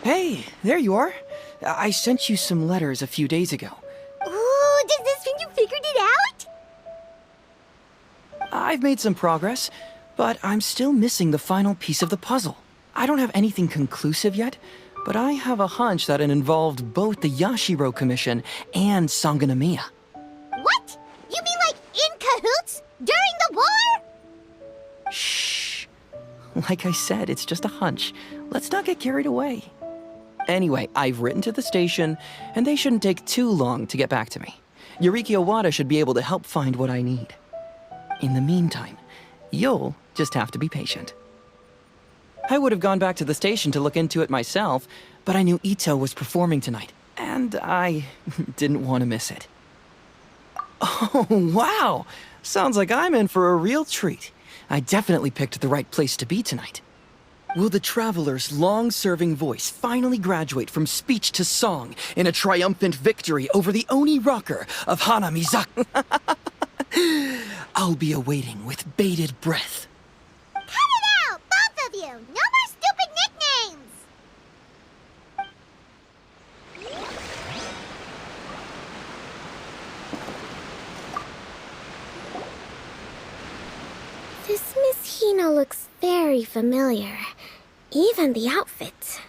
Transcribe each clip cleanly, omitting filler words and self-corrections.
Hey, there you are. I sent you some letters a few days ago. Ooh, does this mean you figured it out? I've made some progress, but I'm still missing the final piece of the puzzle. I don't have anything conclusive yet, but I have a hunch that it involved both the Yashiro Commission and Sanganamiya. What? You mean like in cahoots? During the war? Shh. Like I said, it's just a hunch. Let's not get carried away. Anyway, I've written to the station, and they shouldn't take too long to get back to me. Yuriki Owada should be able to help find what I need. In the meantime, you'll just have to be patient. I would have gone back to the station to look into it myself, but I knew Ito was performing tonight, and I didn't want to miss it. Oh, wow! Sounds like I'm in for a real treat. I definitely picked the right place to be tonight. Will the Traveler's long-serving voice finally graduate from speech to song in a triumphant victory over the Oni rocker of Hanamizaka? I'll be awaiting with bated breath. Cut it out, both of you! No more stupid nicknames! This Miss Hina looks very familiar. Even the outfit.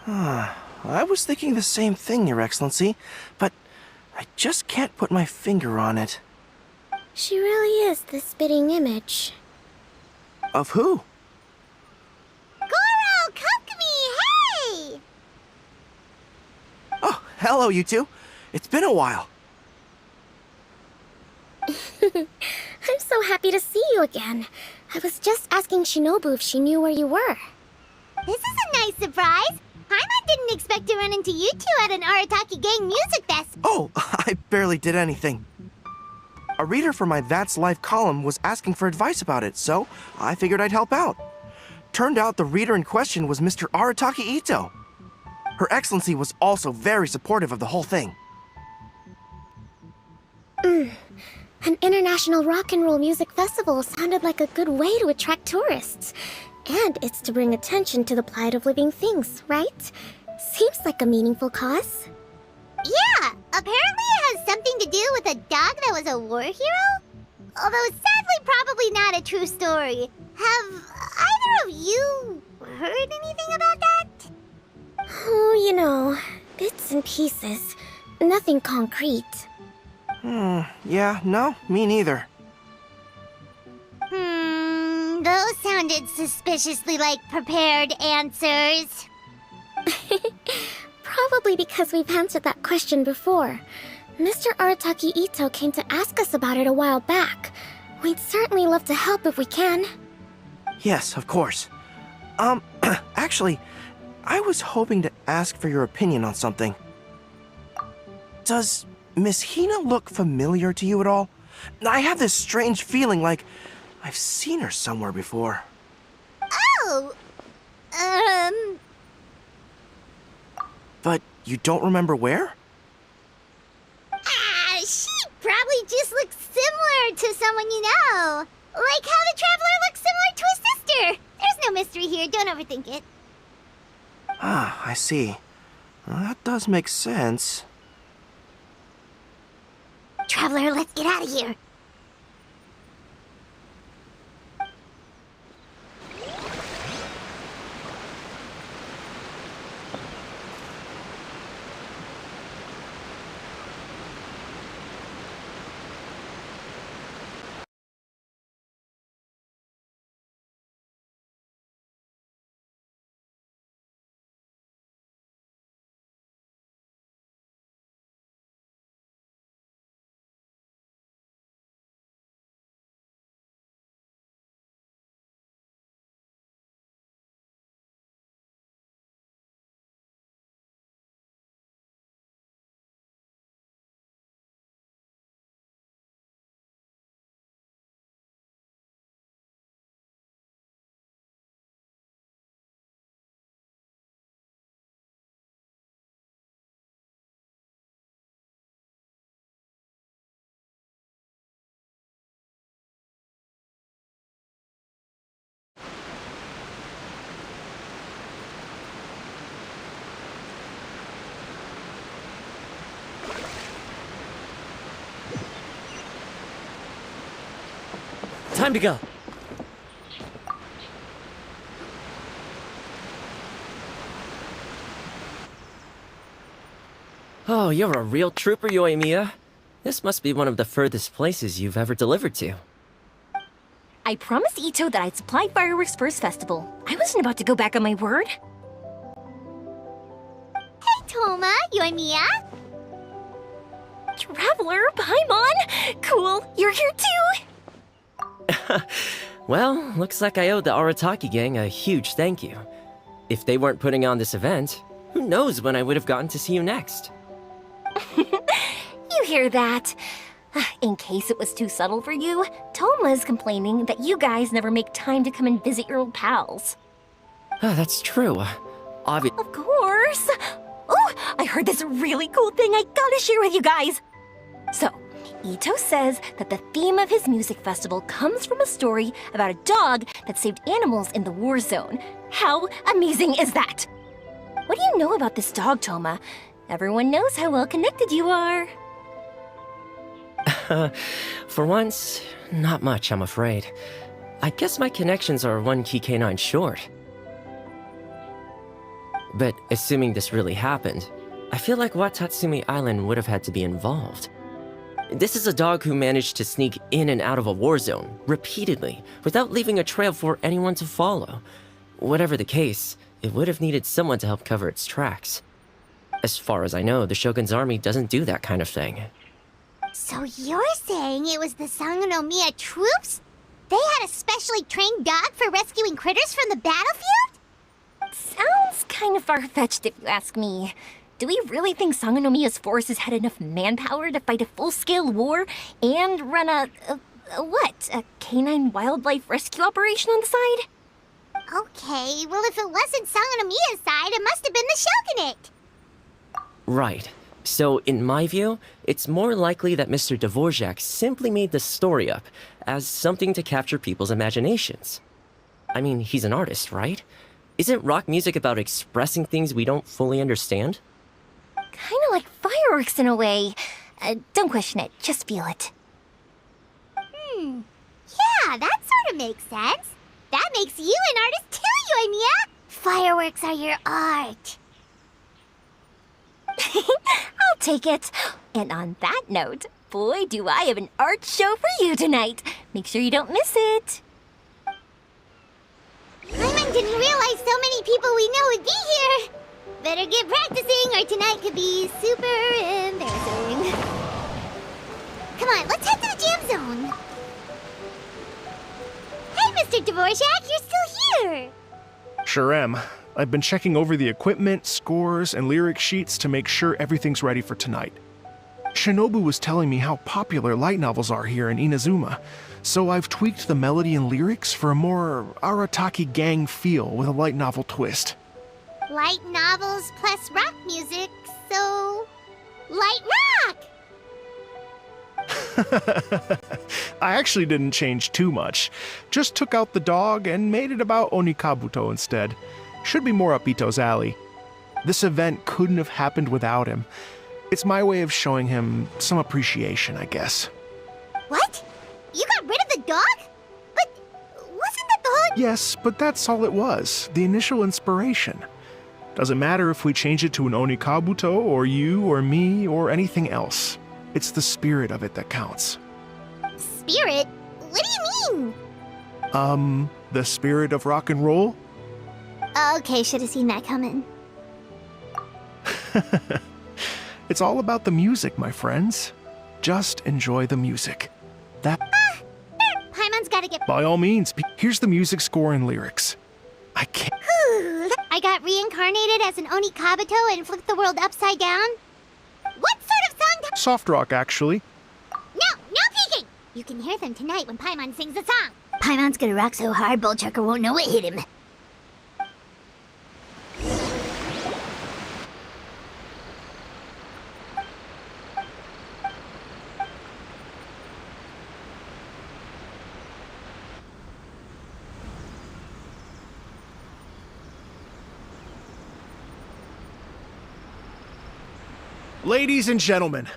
I was thinking the same thing, Your Excellency, but I just can't put my finger on it. She really is the spitting image. Of who? Goro, Kokumi, hey! Oh, hello, you two. It's been a while. I'm so happy to see you again. I was just asking Shinobu if she knew where you were. This is a nice surprise. Paimon didn't expect to run into you two at an Arataki Gang music fest. Oh, I barely did anything. A reader for my That's Life column was asking for advice about it, so I figured I'd help out. Turned out the reader in question was Mr. Arataki Ito. Her Excellency was also very supportive of the whole thing. An international rock and roll music festival sounded like a good way to attract tourists. And it's to bring attention to the plight of living things, right? Seems like a meaningful cause. Yeah, apparently it has something to do with a dog that was a war hero? Although sadly probably not a true story. Have either of you heard anything about that? Oh, you know, bits and pieces. Nothing concrete. Yeah, no, me neither. Those sounded suspiciously like prepared answers. Probably because we've answered that question before. Mr. Arataki Ito came to ask us about it a while back. We'd certainly love to help if we can. Yes, of course. Actually, I was hoping to ask for your opinion on something. Does Miss Hina look familiar to you at all? I have this strange feeling like I've seen her somewhere before. Oh! But you don't remember where? She probably just looks similar to someone you know. Like how the Traveler looks similar to his sister. There's no mystery here, don't overthink it. Ah, I see. Well, that does make sense. Traveler, let's get out of here. time to go. Oh, you're a real trooper, Yoimiya. This must be one of the furthest places you've ever delivered to. I promised Ito that I'd supply fireworks for his festival. I wasn't about to go back on my word. Hey, Toma, Yoimiya. Traveler, Paimon! Cool, you're here too! Well, looks like I owe the Arataki gang a huge thank you. If they weren't putting on this event, who knows when I would have gotten to see you next. You hear that? In case it was too subtle for you, Toma's complaining that you guys never make time to come and visit your old pals. That's true. Of course! Oh, I heard this really cool thing I gotta share with you guys! So, Ito says that the theme of his music festival comes from a story about a dog that saved animals in the war zone. How amazing is that? What do you know about this dog, Toma? Everyone knows how well connected you are. For once, not much, I'm afraid. I guess my connections are one key canine short. But assuming this really happened, I feel like Watatsumi Island would have had to be involved. This is a dog who managed to sneak in and out of a war zone, repeatedly, without leaving a trail for anyone to follow. Whatever the case, it would have needed someone to help cover its tracks. As far as I know, the Shogun's army doesn't do that kind of thing. So you're saying it was the Sangonomiya troops? They had a specially trained dog for rescuing critters from the battlefield? Sounds kind of far-fetched if you ask me. Do we really think Sangonomiya's forces had enough manpower to fight a full-scale war and run a canine wildlife rescue operation on the side? Okay, well if it wasn't Sangonomiya's side, it must have been the Shogunate. Right. So, in my view, it's more likely that Mr. Dvorak simply made the story up as something to capture people's imaginations. I mean, he's an artist, right? Isn't rock music about expressing things we don't fully understand? Kinda like fireworks in a way. Don't question it, just feel it. Yeah, that sort of makes sense. That makes you an artist too, Yoimiya. Fireworks are your art. I'll take it. And on that note, boy, do I have an art show for you tonight. Make sure you don't miss it. Paimon didn't realize so many people we know would be here. Better get practicing or tonight could be super embarrassing. Come on, let's head to the jam zone. Hey, Mr. Dvorak, you're still here. Sure am. I've been checking over the equipment, scores, and lyric sheets to make sure everything's ready for tonight. Shinobu was telling me how popular light novels are here in Inazuma, so I've tweaked the melody and lyrics for a more Arataki gang feel with a light novel twist. Light novels plus rock music, so... light rock! I actually didn't change too much. Just took out the dog and made it about Onikabuto instead. Should be more up Ito's alley. This event couldn't have happened without him. It's my way of showing him some appreciation, I guess. What? You got rid of the dog? But wasn't that the whole... Yes, but that's all it was. The initial inspiration. Doesn't matter if we change it to an Onikabuto, or you, or me, or anything else. It's the spirit of it that counts. Spirit? What do you mean? The spirit of rock and roll? Okay, should have seen that coming. It's all about the music, my friends. Just enjoy the music. Paimon's gotta get... By all means, here's the music score and lyrics. I can't... I got reincarnated as an Onikabuto and flipped the world upside down? What sort of song... Soft rock, actually. No peeking! You can hear them tonight when Paimon sings the song. Paimon's gonna rock so hard, Bullchucker won't know it hit him. Ladies and gentlemen,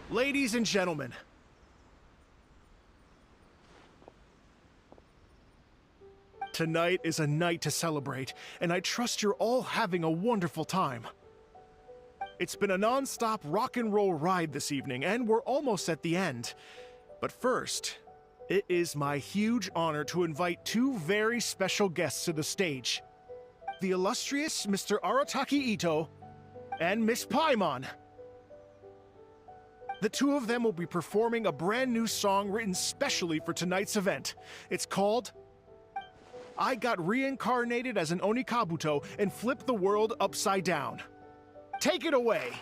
Ladies and gentlemen, tonight is a night to celebrate, and I trust you're all having a wonderful time. It's been a non-stop rock and roll ride this evening, and we're almost at the end. But first, it is my huge honor to invite two very special guests to the stage. The illustrious Mr. Arataki Ito and Miss Paimon. The two of them will be performing a brand new song written specially for tonight's event. It's called I Got Reincarnated as an Onikabuto and Flipped the World Upside Down. Take it away!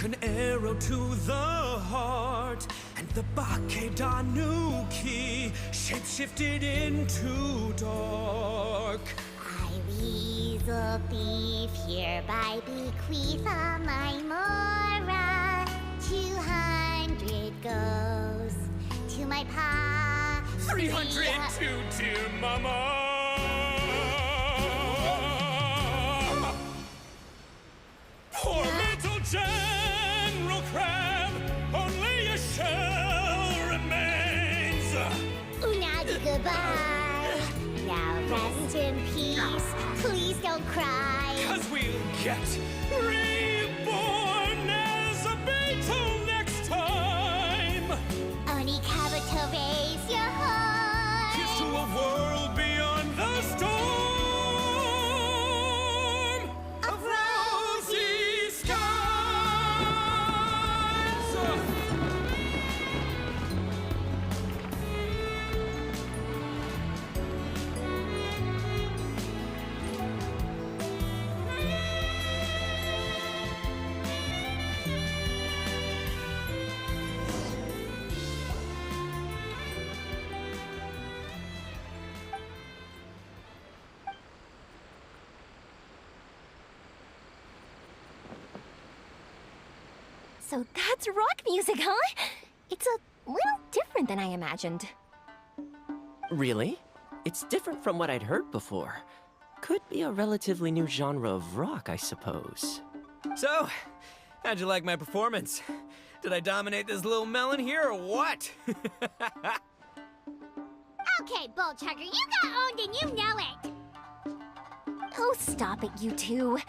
An arrow to the heart, and the Bakedanuki shapeshifted into dark. I, weasel thief, hereby bequeath all my mora. 200 goes to my pa. 300 to dear mama. Poor little General Crab, only a shell remains. Unagi, goodbye. Now rest in peace. Please don't cry. 'Cause we'll get reborn as a beetle next time. Only Kabuto, raise your heart. Here's to a world beyond the storm of rosy skies. So that's rock music, huh? It's a little different than I imagined. Really? It's different from what I'd heard before. Could be a relatively new genre of rock, I suppose. So, how'd you like my performance? Did I dominate this little melon here or what? Okay, Bullchugger, you got owned and you know it. Oh, stop it, you two.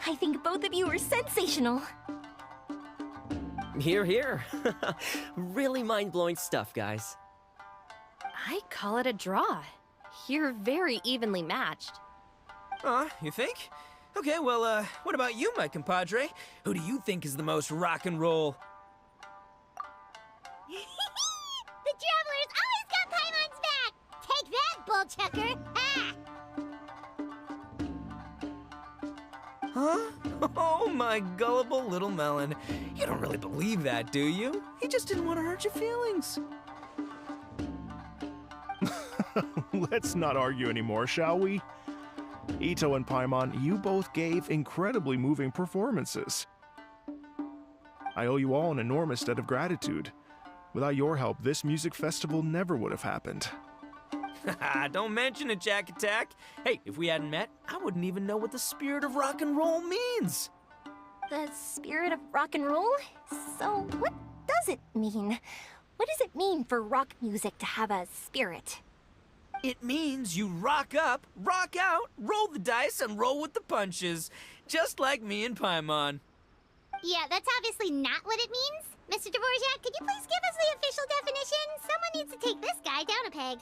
I think both of you are sensational. Here, here. Really mind-blowing stuff, guys. I call it a draw. You're very evenly matched. You think? Okay, well, what about you, my compadre? Who do you think is the most rock and roll? The Traveler's always got Paimon's back. Take that, Bullchucker. Ha! Huh? Oh, my gullible little melon. You don't really believe that, do you? He just didn't want to hurt your feelings. Let's not argue anymore, shall we? Ito and Paimon, you both gave incredibly moving performances. I owe you all an enormous debt of gratitude. Without your help, this music festival never would have happened. Don't mention it, Jack Attack. Hey, if we hadn't met, I wouldn't even know what the spirit of rock and roll means. The spirit of rock and roll? So, what does it mean? What does it mean for rock music to have a spirit? It means you rock up, rock out, roll the dice, and roll with the punches. Just like me and Paimon. Yeah, that's obviously not what it means. Mr. Dvorak, could you please give us the official definition? Someone needs to take this guy down a peg.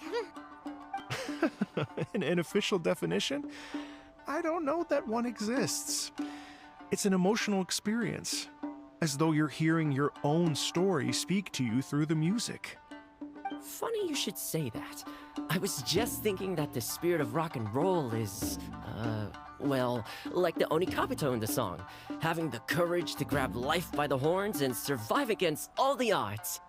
An official definition? I don't know that one exists. It's an emotional experience, as though you're hearing your own story speak to you through the music. Funny you should say that. I was just thinking that the spirit of rock and roll is, well, like the Onikabuto in the song, having the courage to grab life by the horns and survive against all the odds.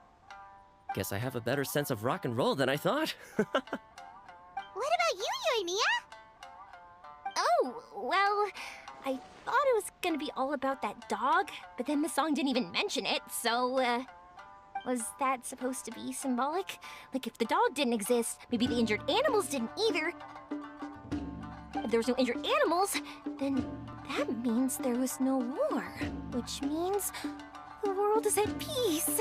Guess I have a better sense of rock and roll than I thought. What about you, Yoimiya? Oh, well, I thought it was gonna be all about that dog, but then the song didn't even mention it, so, was that supposed to be symbolic? Like, if the dog didn't exist, maybe the injured animals didn't either. If there was no injured animals, then that means there was no war, which means the world is at peace.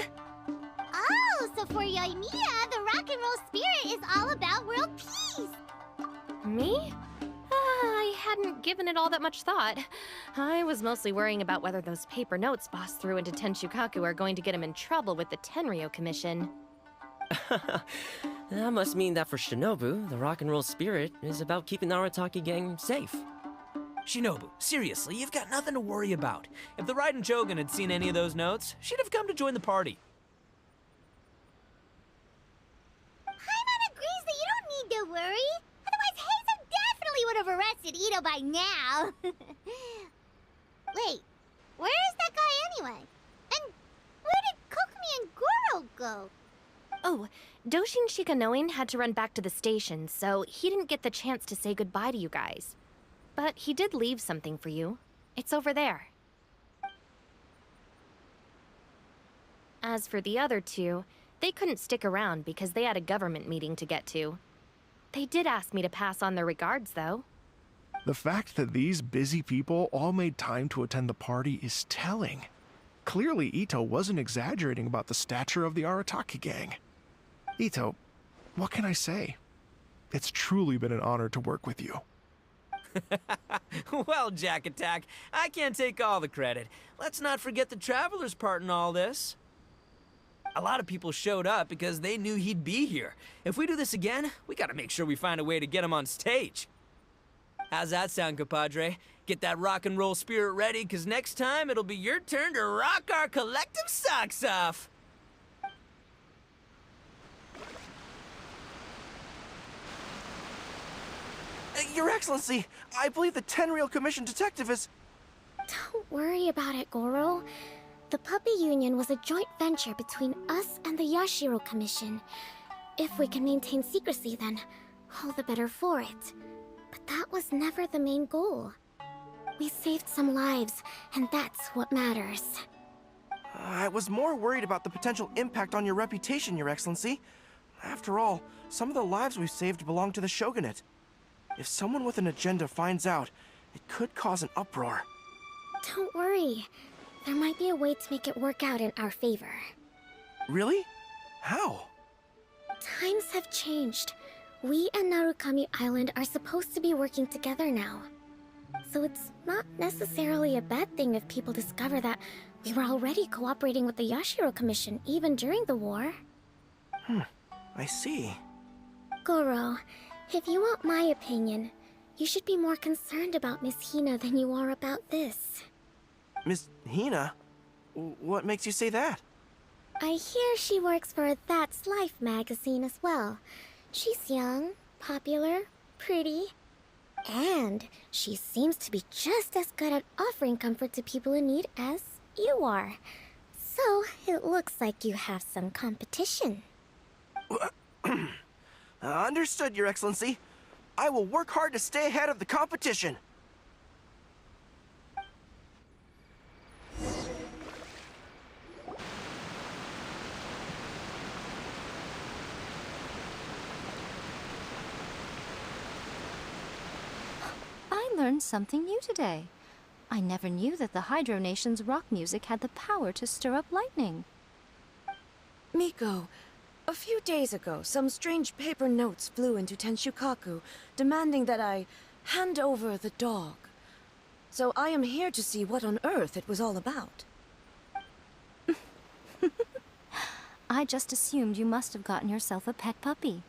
Oh, so for Yoimiya, the rock and roll spirit is all about world peace. Me? I hadn't given it all that much thought. I was mostly worrying about whether those paper notes Boss threw into Tenshukaku are going to get him in trouble with the Tenryo Commission. That must mean that for Shinobu, the rock and roll spirit is about keeping the Arataki gang safe. Shinobu, seriously, you've got nothing to worry about. If the Raiden Shogun had seen any of those notes, she'd have come to join the party. Paimon agrees that you don't need to worry. Otherwise, Heizo definitely would have arrested Ito by now. Wait, where is that guy anyway? And where did Kokumi and Goro go? Oh, Doshin Shikanoin had to run back to the station, so he didn't get the chance to say goodbye to you guys. But he did leave something for you. It's over there. As for the other two, they couldn't stick around because they had a government meeting to get to. They did ask me to pass on their regards, though. The fact that these busy people all made time to attend the party is telling. Clearly, Ito wasn't exaggerating about the stature of the Arataki gang. Ito, what can I say? It's truly been an honor to work with you. Well, Jack Attack, I can't take all the credit. Let's not forget the Traveler's part in all this. A lot of people showed up because they knew he'd be here. If we do this again, we gotta make sure we find a way to get him on stage. How's that sound, compadre? Get that rock and roll spirit ready, because next time it'll be your turn to rock our collective socks off. Your Excellency, I believe the Tenryo Commission detective is... Don't worry about it, Goro. The Puppy Union was a joint venture between us and the Yashiro Commission. If we can maintain secrecy, then all the better for it. But that was never the main goal. We saved some lives, and that's what matters. I was more worried about the potential impact on your reputation, Your Excellency. After all, some of the lives we've saved belong to the Shogunate. If someone with an agenda finds out, it could cause an uproar. Don't worry. There might be a way to make it work out in our favor. Really? How? Times have changed. We and Narukami Island are supposed to be working together now. So it's not necessarily a bad thing if people discover that we were already cooperating with the Yashiro Commission even during the war. I see. Goro, if you want my opinion, you should be more concerned about Miss Hina than you are about this. Miss Hina? What makes you say that? I hear she works for That's Life magazine as well. She's young, popular, pretty, and she seems to be just as good at offering comfort to people in need as you are. So it looks like you have some competition. Understood, Your Excellency. I will work hard to stay ahead of the competition. I learned something new today. I never knew that the Hydro Nation's rock music had the power to stir up lightning. Miko, a few days ago, some strange paper notes flew into Tenshukaku, demanding that I hand over the dog. So I am here to see what on earth it was all about. I just assumed you must have gotten yourself a pet puppy.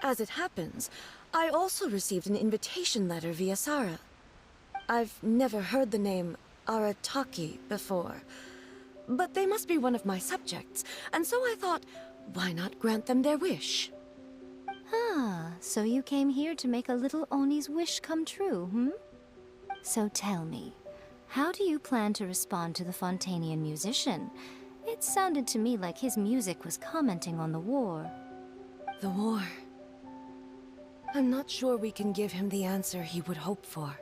As it happens, I also received an invitation letter via Sara. I've never heard the name Arataki before, but they must be one of my subjects, and so I thought, why not grant them their wish? Ah, so you came here to make a little Oni's wish come true, hmm? So tell me, how do you plan to respond to the Fontanian musician, It sounded to me like his music was commenting on the war. The war. I'm not sure we can give him the answer he would hope for.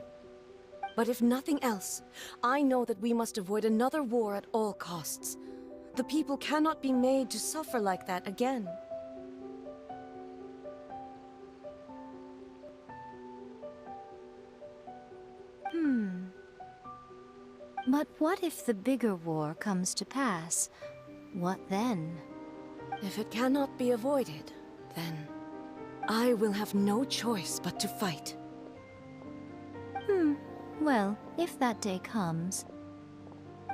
But if nothing else, I know that we must avoid another war at all costs. The people cannot be made to suffer like that again. But what if the bigger war comes to pass? What then? If it cannot be avoided, then I will have no choice but to fight. Well, if that day comes,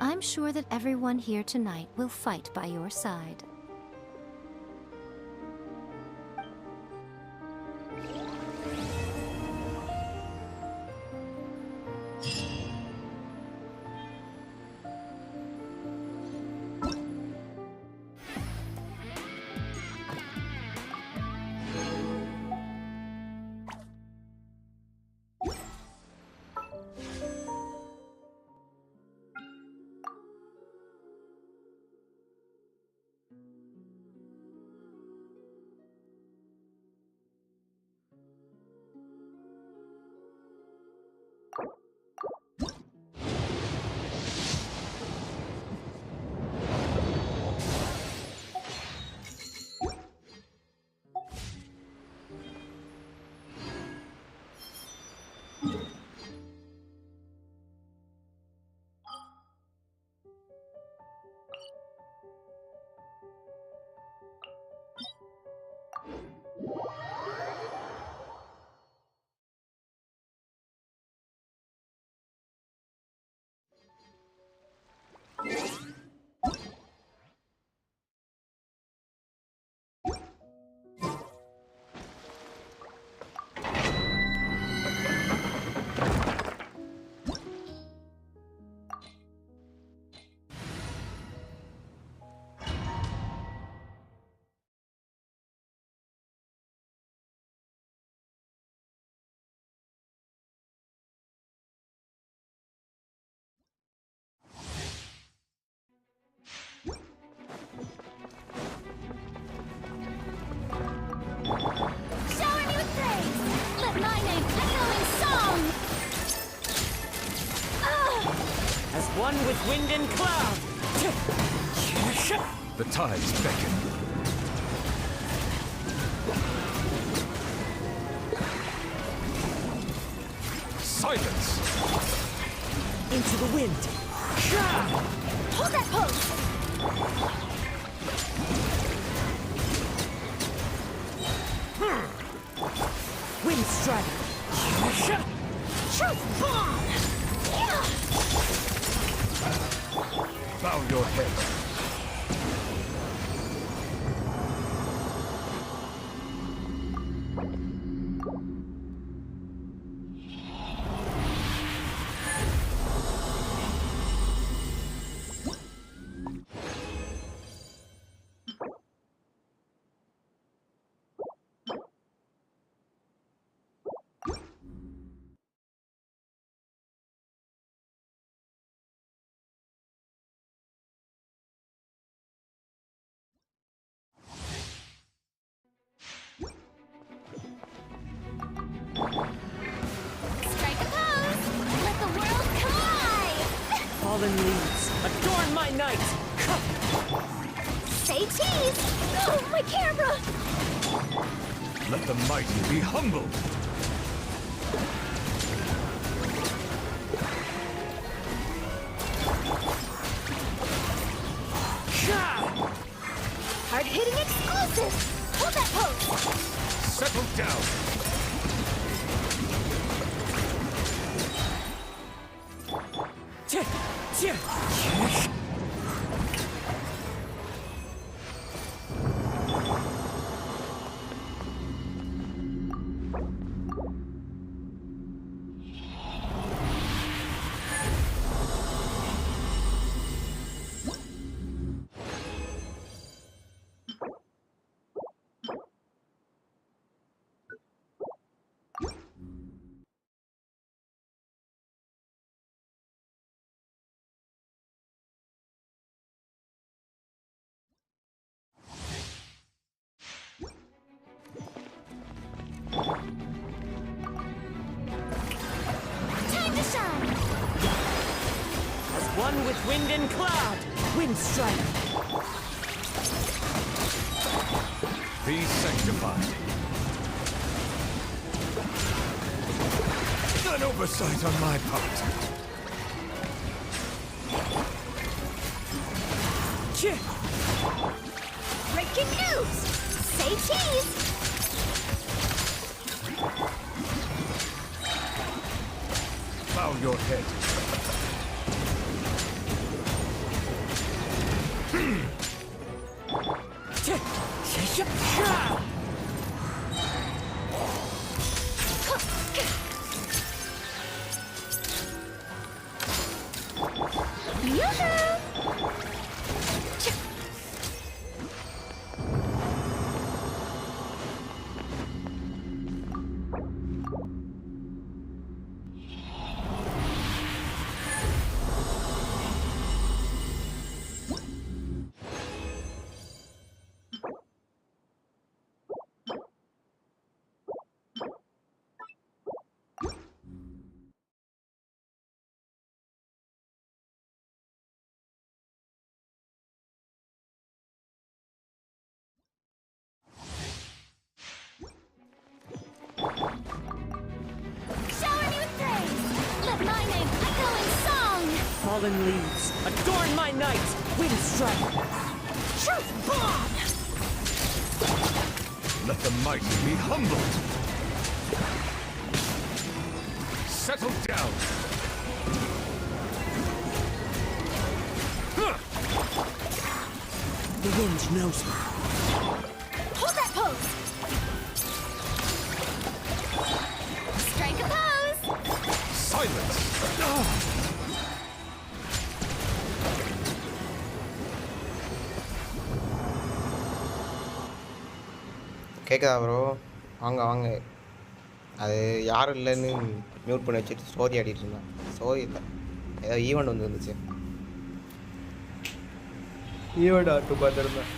I'm sure that everyone here tonight will fight by your side. Shower me with praise! Let my name echo in song! As one with wind and cloud. The tides beckon. Silence! Into the wind. Hold that pose! Wind strike. Truth bomb! Bow your head. Strike a pose! Let the world come alive! Fallen leaves, adorn my night. Say cheese! Oh, my camera! Let the mighty be humbled. Hard-hitting exclusive! Hold that pose! Settle down. One with wind and cloud. Wind strike. Be sanctified. An oversight on my part. Breaking news! Say cheese! Bow your head. Shower me with praise! Let my name echo in song! Fallen leaves, adorn my night. Wind strike. Truth bomb! Let the mighty be humbled. Settle down. The wind knows me. Hold that pose! Strike a pose! Silence. கேட்குதா bro? வாங்க வாங்க. அது யாரும் இல்லைன்னு mute பண்ணி வச்சுட்டு story ஆடிட்டு இருந்தேன். ஸ்டோரி இல்லை, ஏதோ ஈவெண்ட் வந்துருந்துச்சு. ஈவெண்ட் ஆட்டு பார்த்துருந்தேன்.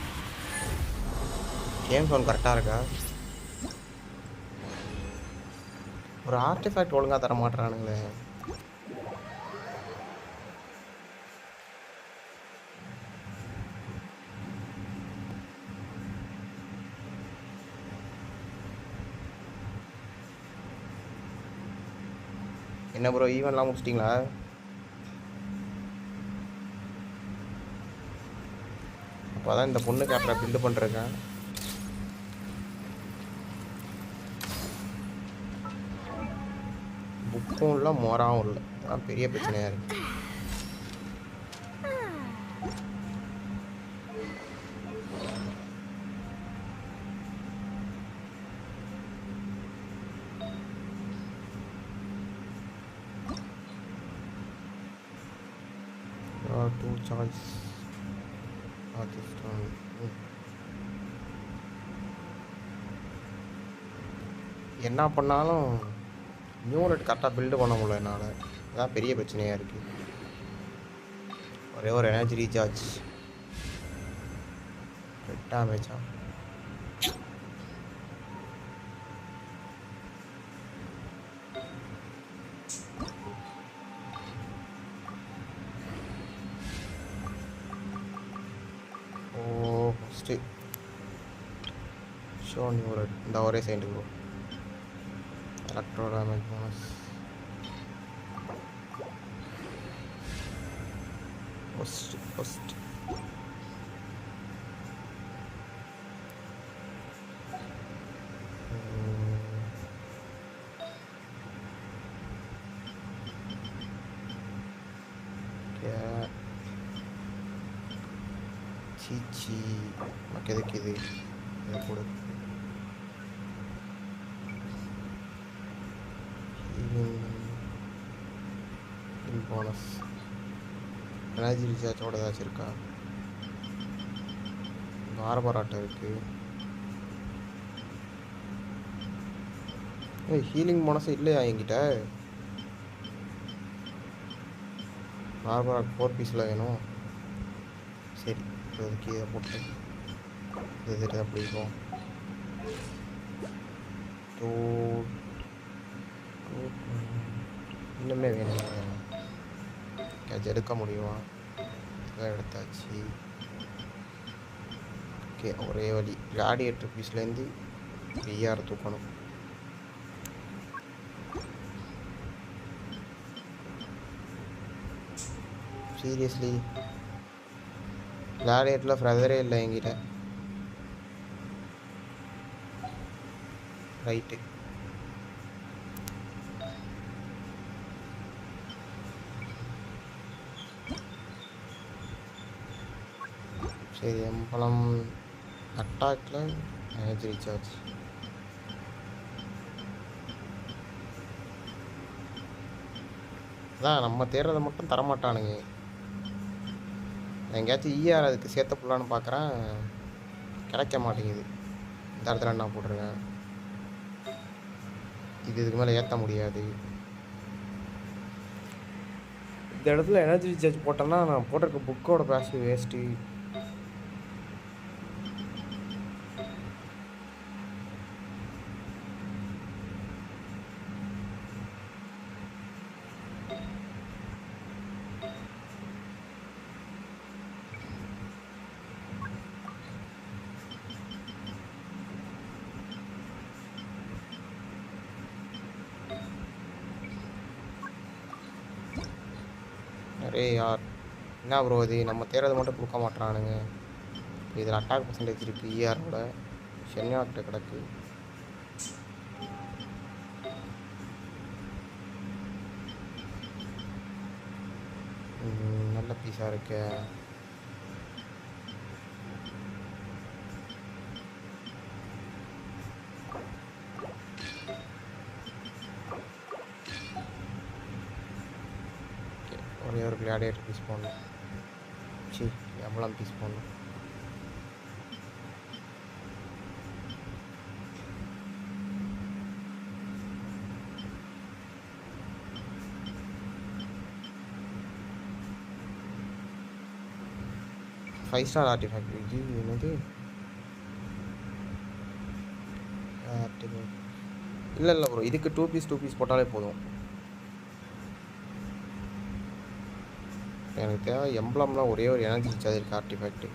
கேம் ஃபோன் கரெக்டாக இருக்கா? ஒரு ஆர்டிஃபேக்ட் ஒழுங்காக தர மாட்டேறானுங்களே. என்ன ப்ரோ, ஈவெண்ட்லாம் முடிச்சிட்டிங்களா? அப்போ தான் இந்த பொண்ணு கேப்டரை பில்டு பண்ணுறேன். புக்கும் இல்லை, மோராவும் இல்லை. அதான் பெரிய பிரச்சனையாக இருக்குது. Two choice. This one. என்ன பண்ணாலும் நியூலெட் கரெக்டாக பில்டு பண்ண முடியல என்னால். அதுதான் பெரிய பிரச்சனையாக இருக்குது. ஒரே ஒரு எனர்ஜி ரீசார்ஜ் 2 டேமேஜா. ஷோ நியூலெட் இந்த ஒரே side bro. Electro damage bonus. First சீச்சி நமக்கு எதுக்கு இது கூட போனஸ். எனர்ஜி ரீசார்ஜோட ஏதாச்சும் இருக்கா? ஆரம்பராட்டம் இருக்குது. ஹீலிங் போனஸ் இல்லையா என்கிட்ட? ஆரம்பராட் 4 பீஸில் வேணும். சரி, இப்போதைக்கு இதை போட்டு இது தான் பிடிக்கும். இன்னுமே வேணும். ஏதாச்சும் எடுக்க முடியுமா? இதான் எடுத்தாச்சு. ஓகே, ஒரே வழி கிளாடியேட்டர் பீஸ்லேருந்து பிஆர் தூக்கணும். சீரியஸ்லி கிளாடியேட்டரில் ஃப்ரெதரே இல்லை என்கிட்ட. ரைட்டு, சரி. எம்பளம் அட்டாக்கில் எனர்ஜி ரீசார்ஜ். அதான் நம்ம தேடுறதை மட்டும் தரமாட்டானுங்க. எங்கேயாச்சும் ஈஆர் அதுக்கு சேர்த்த புள்ளான்னு பார்க்குறேன், கிடைக்க மாட்டேங்குது. இந்த இடத்துல என்ன போட்டிருக்கேன், இதுக்கு மேலே ஏற்ற முடியாது. இந்த இடத்துல எனர்ஜி ரீசார்ஜ் போட்டேன்னா நான் போட்டிருக்க புக்கோட ப்ராசஸ் வேஸ்ட்டு. அரே யார், என்ன ப்ரோ இது நம்ம தேர்றது மட்டும் கொடுக்க மாட்டேறானுங்க. இதில் அட்டாக் பர்சன்டேஜ் இருக்குது ஈஆரோட, ஷென்யாக்கிட்ட கிடக்கு. நல்ல பீஸாக இருக்கு. ஒரே ஒரு கிளாடியேட்டர் பீஸ் போடணும். எவ்வளோ பீஸ் போடணும்? Five star artifact. இது என்னது? இல்லை இல்லை ப்ரோ, இதுக்கு டூ பீஸ் போட்டாலே போதும். எனக்கு தேவை எம்ப்ளம்லாம் ஒரே ஒரு எனர்ஜி ரீசார்ஜ் இருக்குது ஆர்டிஃபேக்ட்.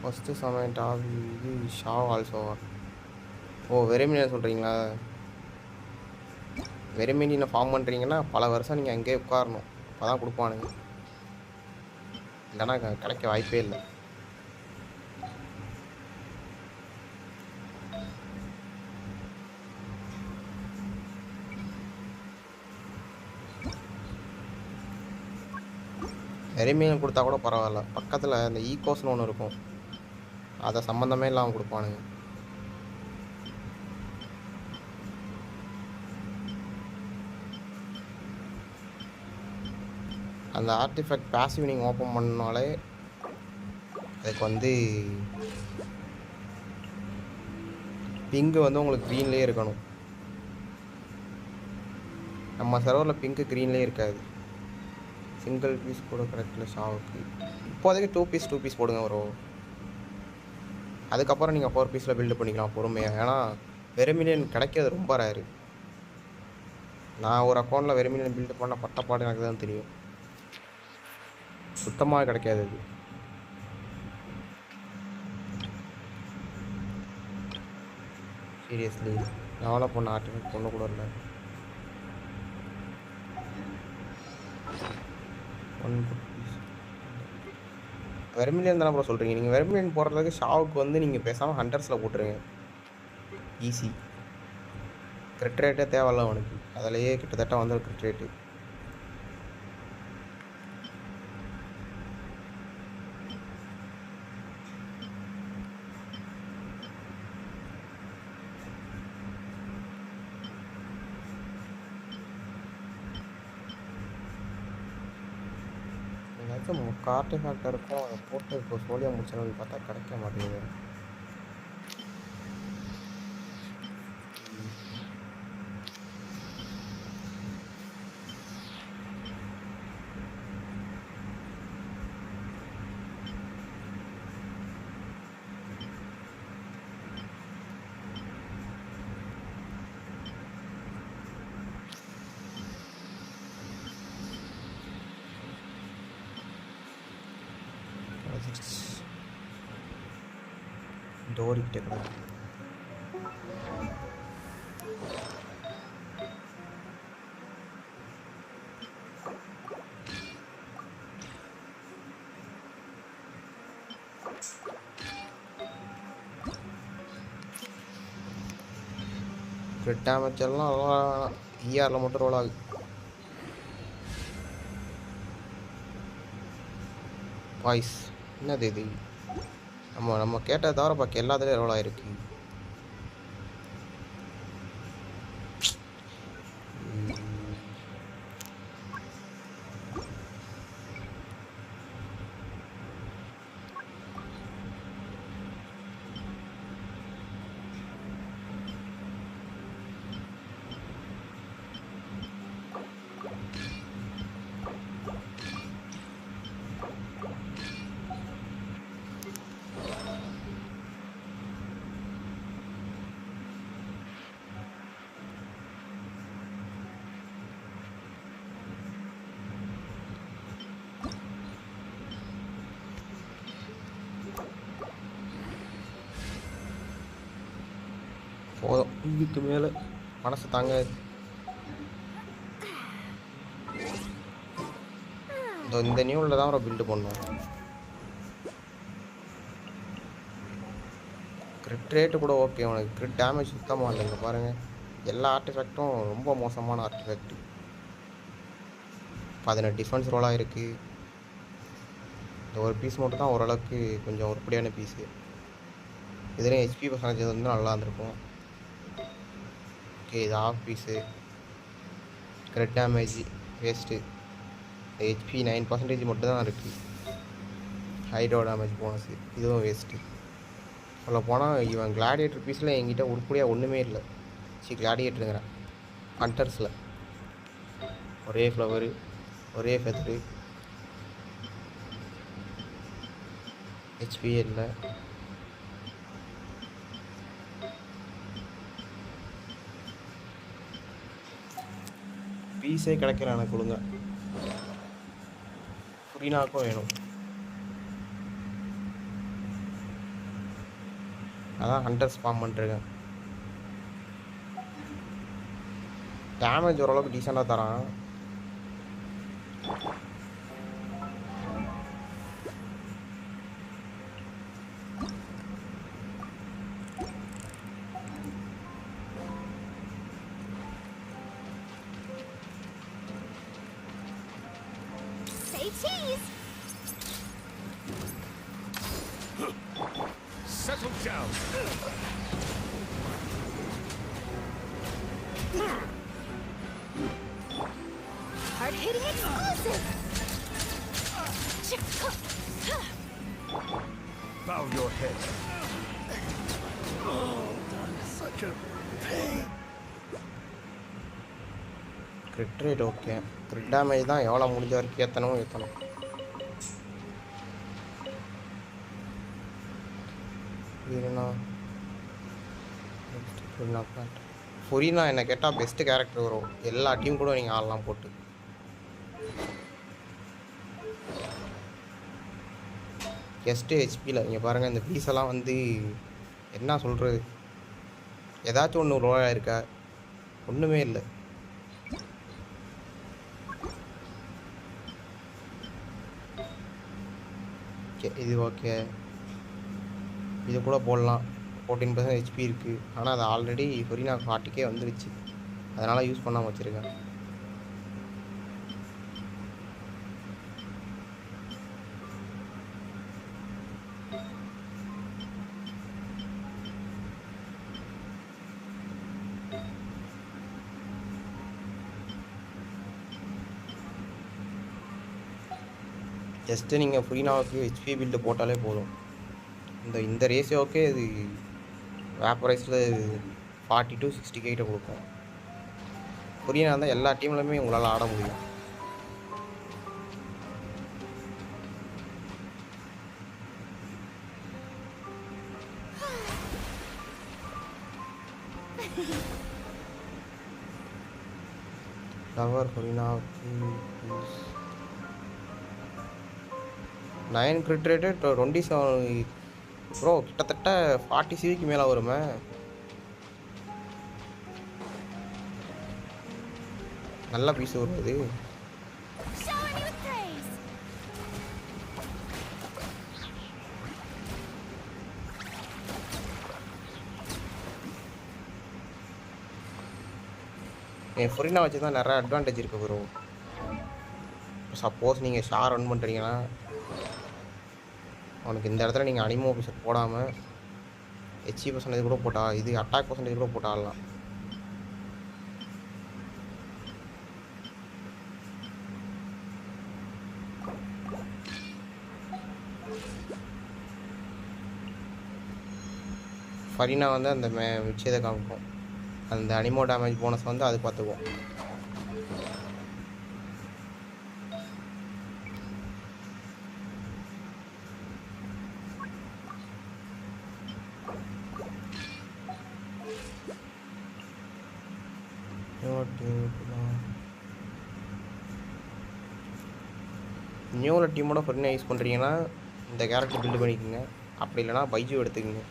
ஃபஸ்ட்டு சமையல் டாப் இது ஷா ஆல்சோவா? ஓ, வெறுமீனியன் சொல்கிறீங்களா? வெறுமீனியனை ஃபார்ம் பண்ணுறீங்கன்னா பல வருஷம் நீங்கள் அங்கேயே உட்காரணும், அப்போ தான் கொடுப்பானுங்க. இல்லைன்னா கிடைக்க வாய்ப்பே இல்லை. வெறுமீன் கொடுத்தா கூட பரவாயில்ல, பக்கத்தில் இந்த ஈகோஸ்னு ஒன்று இருக்கும், அதை சம்மந்தமே இல்லாமல் கொடுப்பானுங்க. அந்த ஆர்டிஃபேக்ட் பேசிவ் நீங்கள் ஓப்பன் பண்ணாலே அதுக்கு வந்து பிங்கு வந்து உங்களுக்கு க்ரீன்லேயே இருக்கணும். நம்ம சர்வரில் பிங்க்கு க்ரீன்லேயே இருக்காது. சிங்கிள் பீஸ் கூட கரெக்டில் ஷாவுக்கு இப்போதைக்கு டூ பீஸ் போடுங்க வரும். அதுக்கப்புறம் நீங்கள் 4 பீஸில் பில்டு பண்ணிக்கலாம் பொறுமையாக. ஏன்னா வெறுமிலியன் கிடைக்கிறது ரொம்ப ரேரு. நான் ஒரு அக்கௌண்ட்டில் வெறுமிலியன் பில்டு பண்ண பட்டப்பாடு எனக்கு தான் தெரியும், சுத்தமாக கிடைக்காது அது. சீரியஸ்லி எவ்வளோ பொண்ணு ஆர்டிஃபேக்ட் பொண்ணு கூட இல்லை. வெர்மிலியன் தானே ப்ரோ சொல்கிறீங்க? நீங்கள் வெர்மிலியன் போடுறதுக்கு ஷாவுக்கு வந்து நீங்கள் பேசாமல் ஹண்டர்ஸில் போட்டுருங்க. ஈஸி. கிரிட் ரேட்டே தேவையில்ல அவனுக்கு. அதிலேயே கிட்டத்தட்ட வந்து கிரிட் ரேட்டு. ஏதாச்சும் கார்ட்டு ஃபேக்டர் இருக்கும், அதை போட்டு இப்போ சோழியாக முடிச்சோன்னு பார்த்தா கிடைக்க மாட்டேங்குது. டோரிக்கிட்டே கூட கிரிட் டேமேஜ் எல்லாம் இஆரில் மட்டும் ரோல் ஆகுது. வாய்ஸ் என்னது இது? நம்ம கேட்டதை தவிர பாக்கி எல்லாத்துலேயும் ரோல் ஆகிருக்கு. போதும், இதுக்கு மேலே மனசு தாங்காது. இந்த நியூவில் தான் ஒரு பில்டு பண்ணுவோம். கிரிட் ரேட்டு கூட ஓகே, உனக்கு கிரிட் டேமேஜ் சுத்தமாக இல்லைங்க. பாருங்கள், எல்லா ஆர்டிஃபேக்டும் ரொம்ப மோசமான ஆர்டிஃபேக்ட். 18 டிஃபென்ஸ் ரோலாக இருக்குது. இந்த ஒரு பீஸ் மட்டும் தான் ஓரளவுக்கு கொஞ்சம் உருப்படியான பீஸு. இதுலேயும் ஹெச்பி பர்சன்டேஜ் வந்து நல்லா இருந்திருக்கும். ஓகே, இது off piece. Grid damage waste. HP 9% மட்டும் தான் இருக்குது. ஹைட்ரோ டேமேஜ் போனஸு இதுவும் வேஸ்ட்டு. சொல்ல போனால் இவன் கிளாடியேட்டர் பீஸில் என்கிட்ட உருப்படியாக ஒன்றுமே இல்லை. கிளாடியேட்டருங்கிறேன், ஹண்டர்ஸில் ஒரே ஃப்ளவரு, ஒரே ஃபெத்ரு, ஹெச்பி இல்லை. பீஸே கிடைக்கல எனக்கு கொடுங்க. ஃப்ரீனாக்கும் வேணும். அதான் ஹண்டர் ஸ்பாம் பண்ணிருக்கேன். டேமேஜ் ஓரளவுக்கு டீசெண்டாக தரான். Settle down. Hard-hitting explosive. Bow your head. Oh, such a pain. Grid rate okay. Grid damage தான் எவ்வளோ முடிஞ்ச வரைக்கும் ஏற்றணும். ஃபுரினா என்ன கேட்டால் பெஸ்ட்டு கேரக்டர் வரும். எல்லா டீம் கூட நீங்கள் ஆடலாம் போட்டு. கெஸ்ட்டு ஹெச்பியில் நீங்கள் பாருங்கள், இந்த பீஸெல்லாம் வந்து என்ன சொல்கிறது, ஏதாச்சும் ஒன்று ரோயாக இருக்கா? ஒன்றுமே இல்லை. ஓகே, இது ஓகே. இது கூட போடலாம். 14% ஹெச்பி இருக்குது. ஆனால் அது ஆல்ரெடி ஃபொரினா 40K வந்துருச்சு. அதனால் யூஸ் பண்ணாமல் வச்சுருக்கேன். ஜஸ்ட்டு நீங்கள் ஃபுரினாவுக்கு ஹெச்பி பில்டு போட்டாலே போதும். இந்த ரேஷியோக்கே இது வேப்பரைஸில் 40 to 60 கிட்ட கொடுக்கும். ஃபுரினா இருந்தால் எல்லா டீம்லையுமே உங்களால் ஆட முடியும். டவர் ஃபுரினாவுக்கு 9 கிரிட் ரேட்டு 27 ப்ரோ, கிட்டத்தட்ட 40 சிவிக்கு மேலே வருமே. நல்ல பீஸ் வருது. என் ஃபுரினா வச்சு தான் நிறைய அட்வான்டேஜ் இருக்குது ப்ரோ. சப்போஸ் நீங்கள் ஷார் ரன் பண்ணுறீங்கன்னா அவனுக்கு இந்த இடத்துல நீங்கள் அனிமோ ஆஃபீஸர் போடாமல் ஹெச்பி பர்சன்டேஜ் கூட போட்டால், இது அட்டாக் பர்சன்டேஜ் கூட போட்டு ஆடலாம். ஃபரினா வந்து அந்த விஷயத்தை காமிக்கும். அந்த அனிமோ டேமேஜ் போனஸ் வந்து அது பார்த்துக்குவோம். நியூவில் டீமோட ஃபரினா யூஸ் பண்ணுறீங்கன்னா இந்த கேரக்டர் பில்டு பண்ணிக்கோங்க. அப்படி இல்லைனா பைஜு எடுத்துக்கோங்க.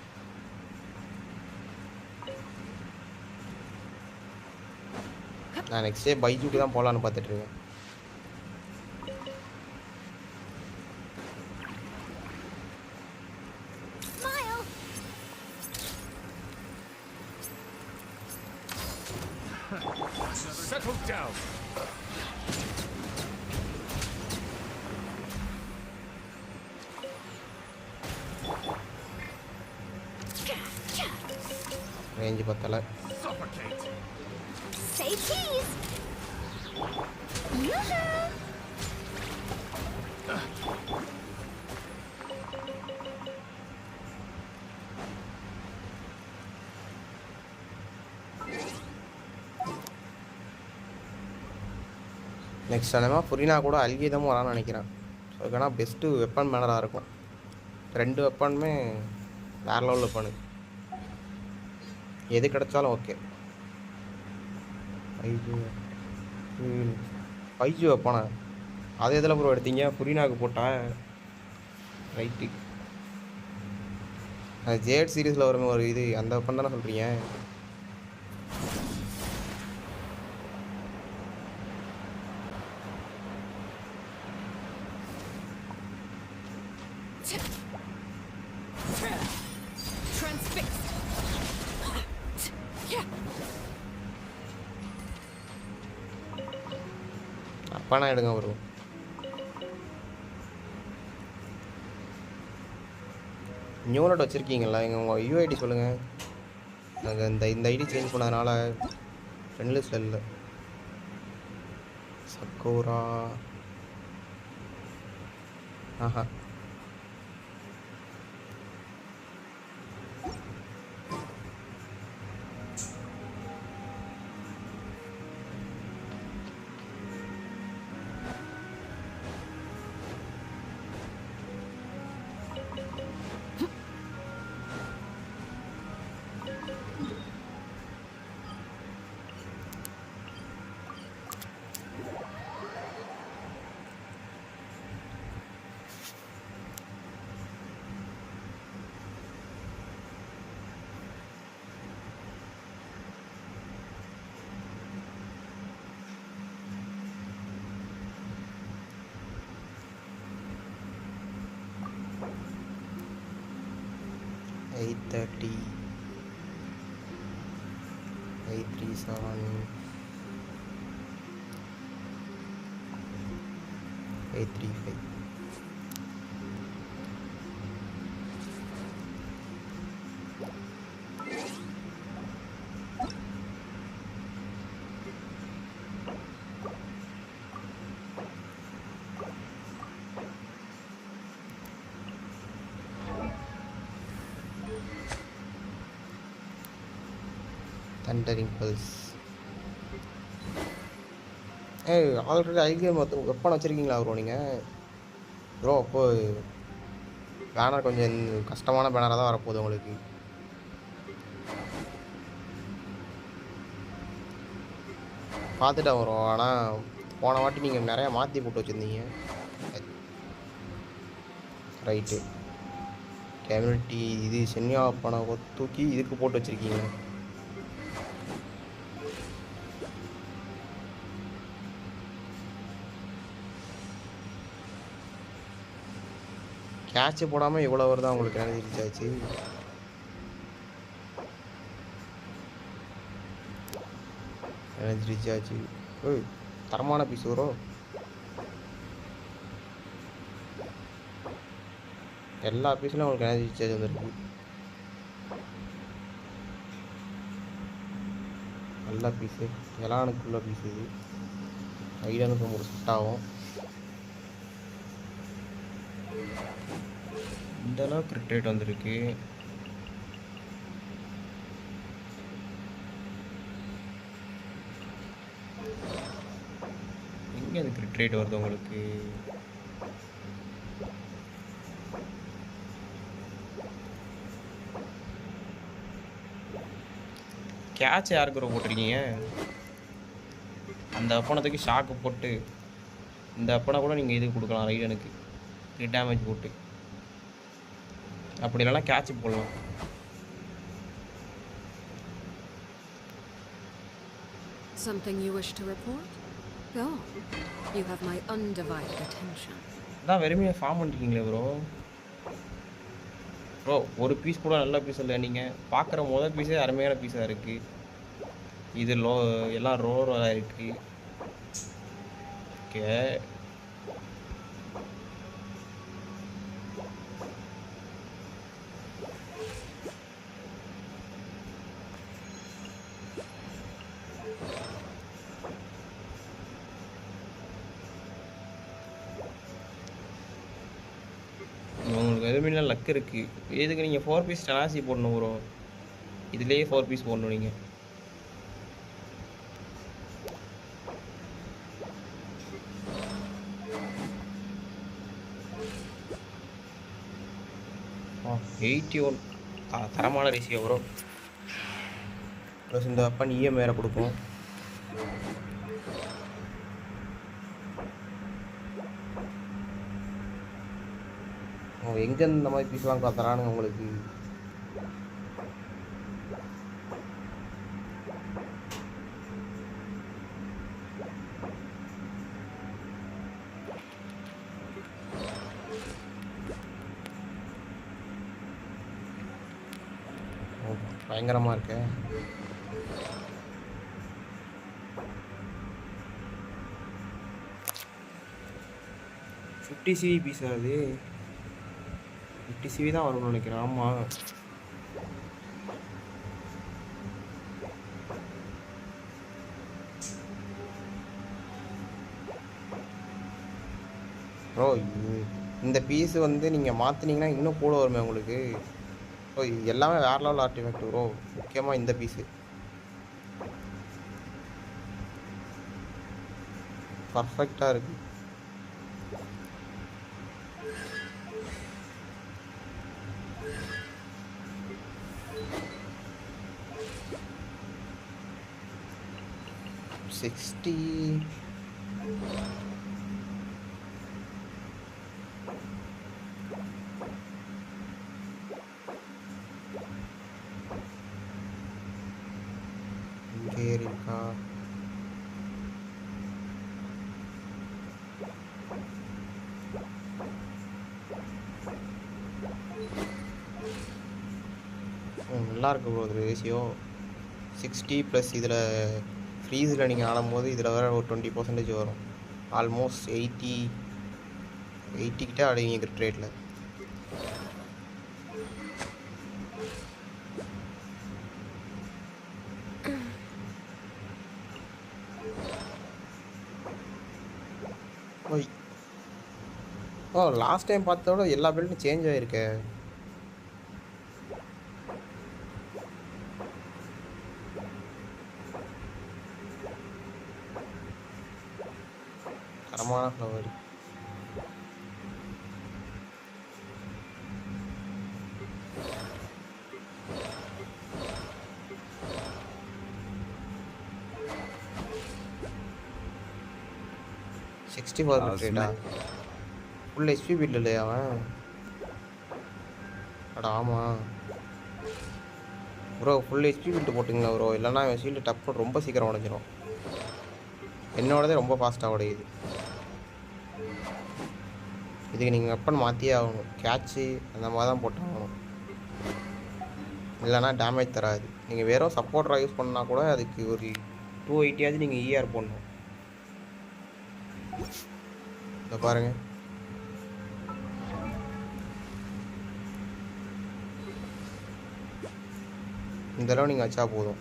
நான் நெக்ஸ்ட் டே பைஜுக்கு தான் போகலான்னு பார்த்துட்ருக்கேன். Settle down. ரேஞ்சு பத்தலை. Suffocate. Say cheese! Yoo-hoo! Next அனிமா ஃபுரினா கூட அல்கீதமும் வரான்னு நினைக்கிறேன். ஸோ இதுக்கான பெஸ்ட்டு வெப்பன் மேனராக இருக்கும். 2 வெப்பனுமே வேறு லெவலில் வெப்பனு. எது கிடைச்சாலும் ஓகே. பைஜு வெப்பனா அது எதில் ப்ரோ எடுத்தீங்க? ஃபுரினாவுக்கு போட்டேன். ரைட்டு. அது ஜேட் சீரீஸில் வருமே ஒரு இது, அந்த வெப்பன் தானே சொல்கிறீங்க? அப்பனா எடுங்க ப்ரோ. நியூ நோட் வச்சுருக்கீங்களா? எங்கள் உங்கள் யூஐடி சொல்லுங்கள். நாங்கள் இந்த ஐடி சேஞ்ச் பண்ணதுனால ஃப்ரெண்ட் லிஸ்ட்டில் இல்லை. சக்கோரா. ஆஹா. 830 837 835. Thundering Pulse. Already ICAM weapon வச்சுருக்கீங்களா ப்ரோ நீங்கள்? ப்ரோ அப்போ பேனர் கொஞ்சம் கஷ்டமான பேனராக தான் வரப்போகுது உங்களுக்கு. பார்த்துட்டா வரும். ஆனால் போன வாட்டி நீங்கள் நிறையா மாற்றி போட்டு வச்சுருந்தீங்க. ரைட்டு. கம்யூனிட்டி இது சென்யா பணம் தூக்கி இதுக்கு போட்டு வச்சுருக்கீங்க. கேட்ச் போடாமல் இவ்வளோ வருதான் உங்களுக்கு எனர்ஜி ரீச் ஆச்சு. எனர்ஜி ரீச் ஆச்சு. ஓய் தரமான பீஸ் வரும். எல்லா பீஸ்லையும் உங்களுக்கு எனர்ஜி ரீச் ஆச்சு வந்துருக்கு. நல்ல பீஸு. எலானுக்குள்ள பீஸ் இது. ஐடனுக்கு ஒரு செட் ஆகும். இந்த அளவுக்கு கிரிட் ரேட் வந்திருக்கு. எங்கே அந்த கிரிட் ரேட் வருது உங்களுக்கு? கேட்ச் யாருக்கு போட்டிருக்கீங்க? அந்த அப்பனத்துக்கு ஷாக்கு போட்டு இந்த அப்பனை கூட நீங்கள் இது கொடுக்கலாம் ரைடனுக்கு கிரிட் டேமேஜ் போட்டு. அப்படி இல்லைனா கேட்ச் போடலாம். Something you wish to report? Go. You have my undivided attention. அதான் வெறுமையாக ஃபார்ம் பண்ணிருக்கீங்களே ப்ரோ. ப்ரோ ஒரு பீஸ் கூட நல்ல பீஸ் இல்லை. நீங்கள் பார்க்குற முதல் பீஸே அருமையான பீஸாக இருக்குது. இது எல்லாம் ரோராக இருக்குது. ஓகே உங்களுக்கு எதுவுமே லக் இருக்குது. எதுக்கு நீங்கள் 4 பீஸ் டனாசி போடணும் ப்ரோ. இதுலேயே 4 பீஸ் போடணும் நீங்கள். ஆ 81 தரமான ரேஷியோ ப்ரோ. ப்ளஸ் இந்த அப்பன் இஎம் வேறு கொடுக்கும். எங்கே இந்த மாதிரி பீஸ்லாம் தரானுங்க உங்களுக்கு? பயங்கரமாக இருக்கு. 50 சிவி பீஸ் அது. 50 சிவி தான் வரும்னு நினைக்கிறேன். ஆமாம் ப்ரோ. இந்த பீஸ் வந்து நீங்கள் மாற்றினீங்கன்னா இன்னும் கூட வருமே உங்களுக்கு. ஸோ எல்லாமே வேறு லெவல் ஆர்டிஃபேக்ட் ப்ரோ. முக்கியமாக இந்த பீஸு பர்ஃபெக்டாக இருக்குது. இங்கே இருக்கா? நல்லா இருக்கு ப்ரோ இது ரேஷியோ 60 ப்ளஸ் இதில் ஃப்ரீஸில் நீங்கள் ஆடும்போது இதில் வேறு ஒரு 20% வரும். ஆல்மோஸ்ட் 80 கிட்ட ஆடுவீங்க கிரிட் ரேட்டில். ஓ லாஸ்ட் டைம் பார்த்ததோட எல்லா பில்டும் சேஞ்ச் ஆகிருக்கு. தரமான ஃப்ளவர். ஃபுல் ஹெச்பி பில் இல்லையா அவன்? அட ஆமாம் ப்ரோ, ஃபுல் ஹெச்பி பில்ட்டு போட்டுங்களா ப்ரோ, இல்லைன்னா அவன் ஷீல்டு டப்பு ரொம்ப சீக்கிரம் உடஞ்சிரும். என்னோடதே ரொம்ப ஃபாஸ்ட்டாக உடையுது. இதுக்கு நீங்கள் வெப்பன் மாற்றியே ஆகணும். கேட்சு அந்த மாதிரி தான் போட்டாகணும், இல்லைனா டேமேஜ் தராது. நீங்கள் வெறும் சப்போர்ட்டராக யூஸ் பண்ணால் கூட அதுக்கு ஒரு 280 நீங்கள் இஆர் போடணும். இதை பாருங்கள், இந்த அளவு நீங்கள் வச்சா போதும்.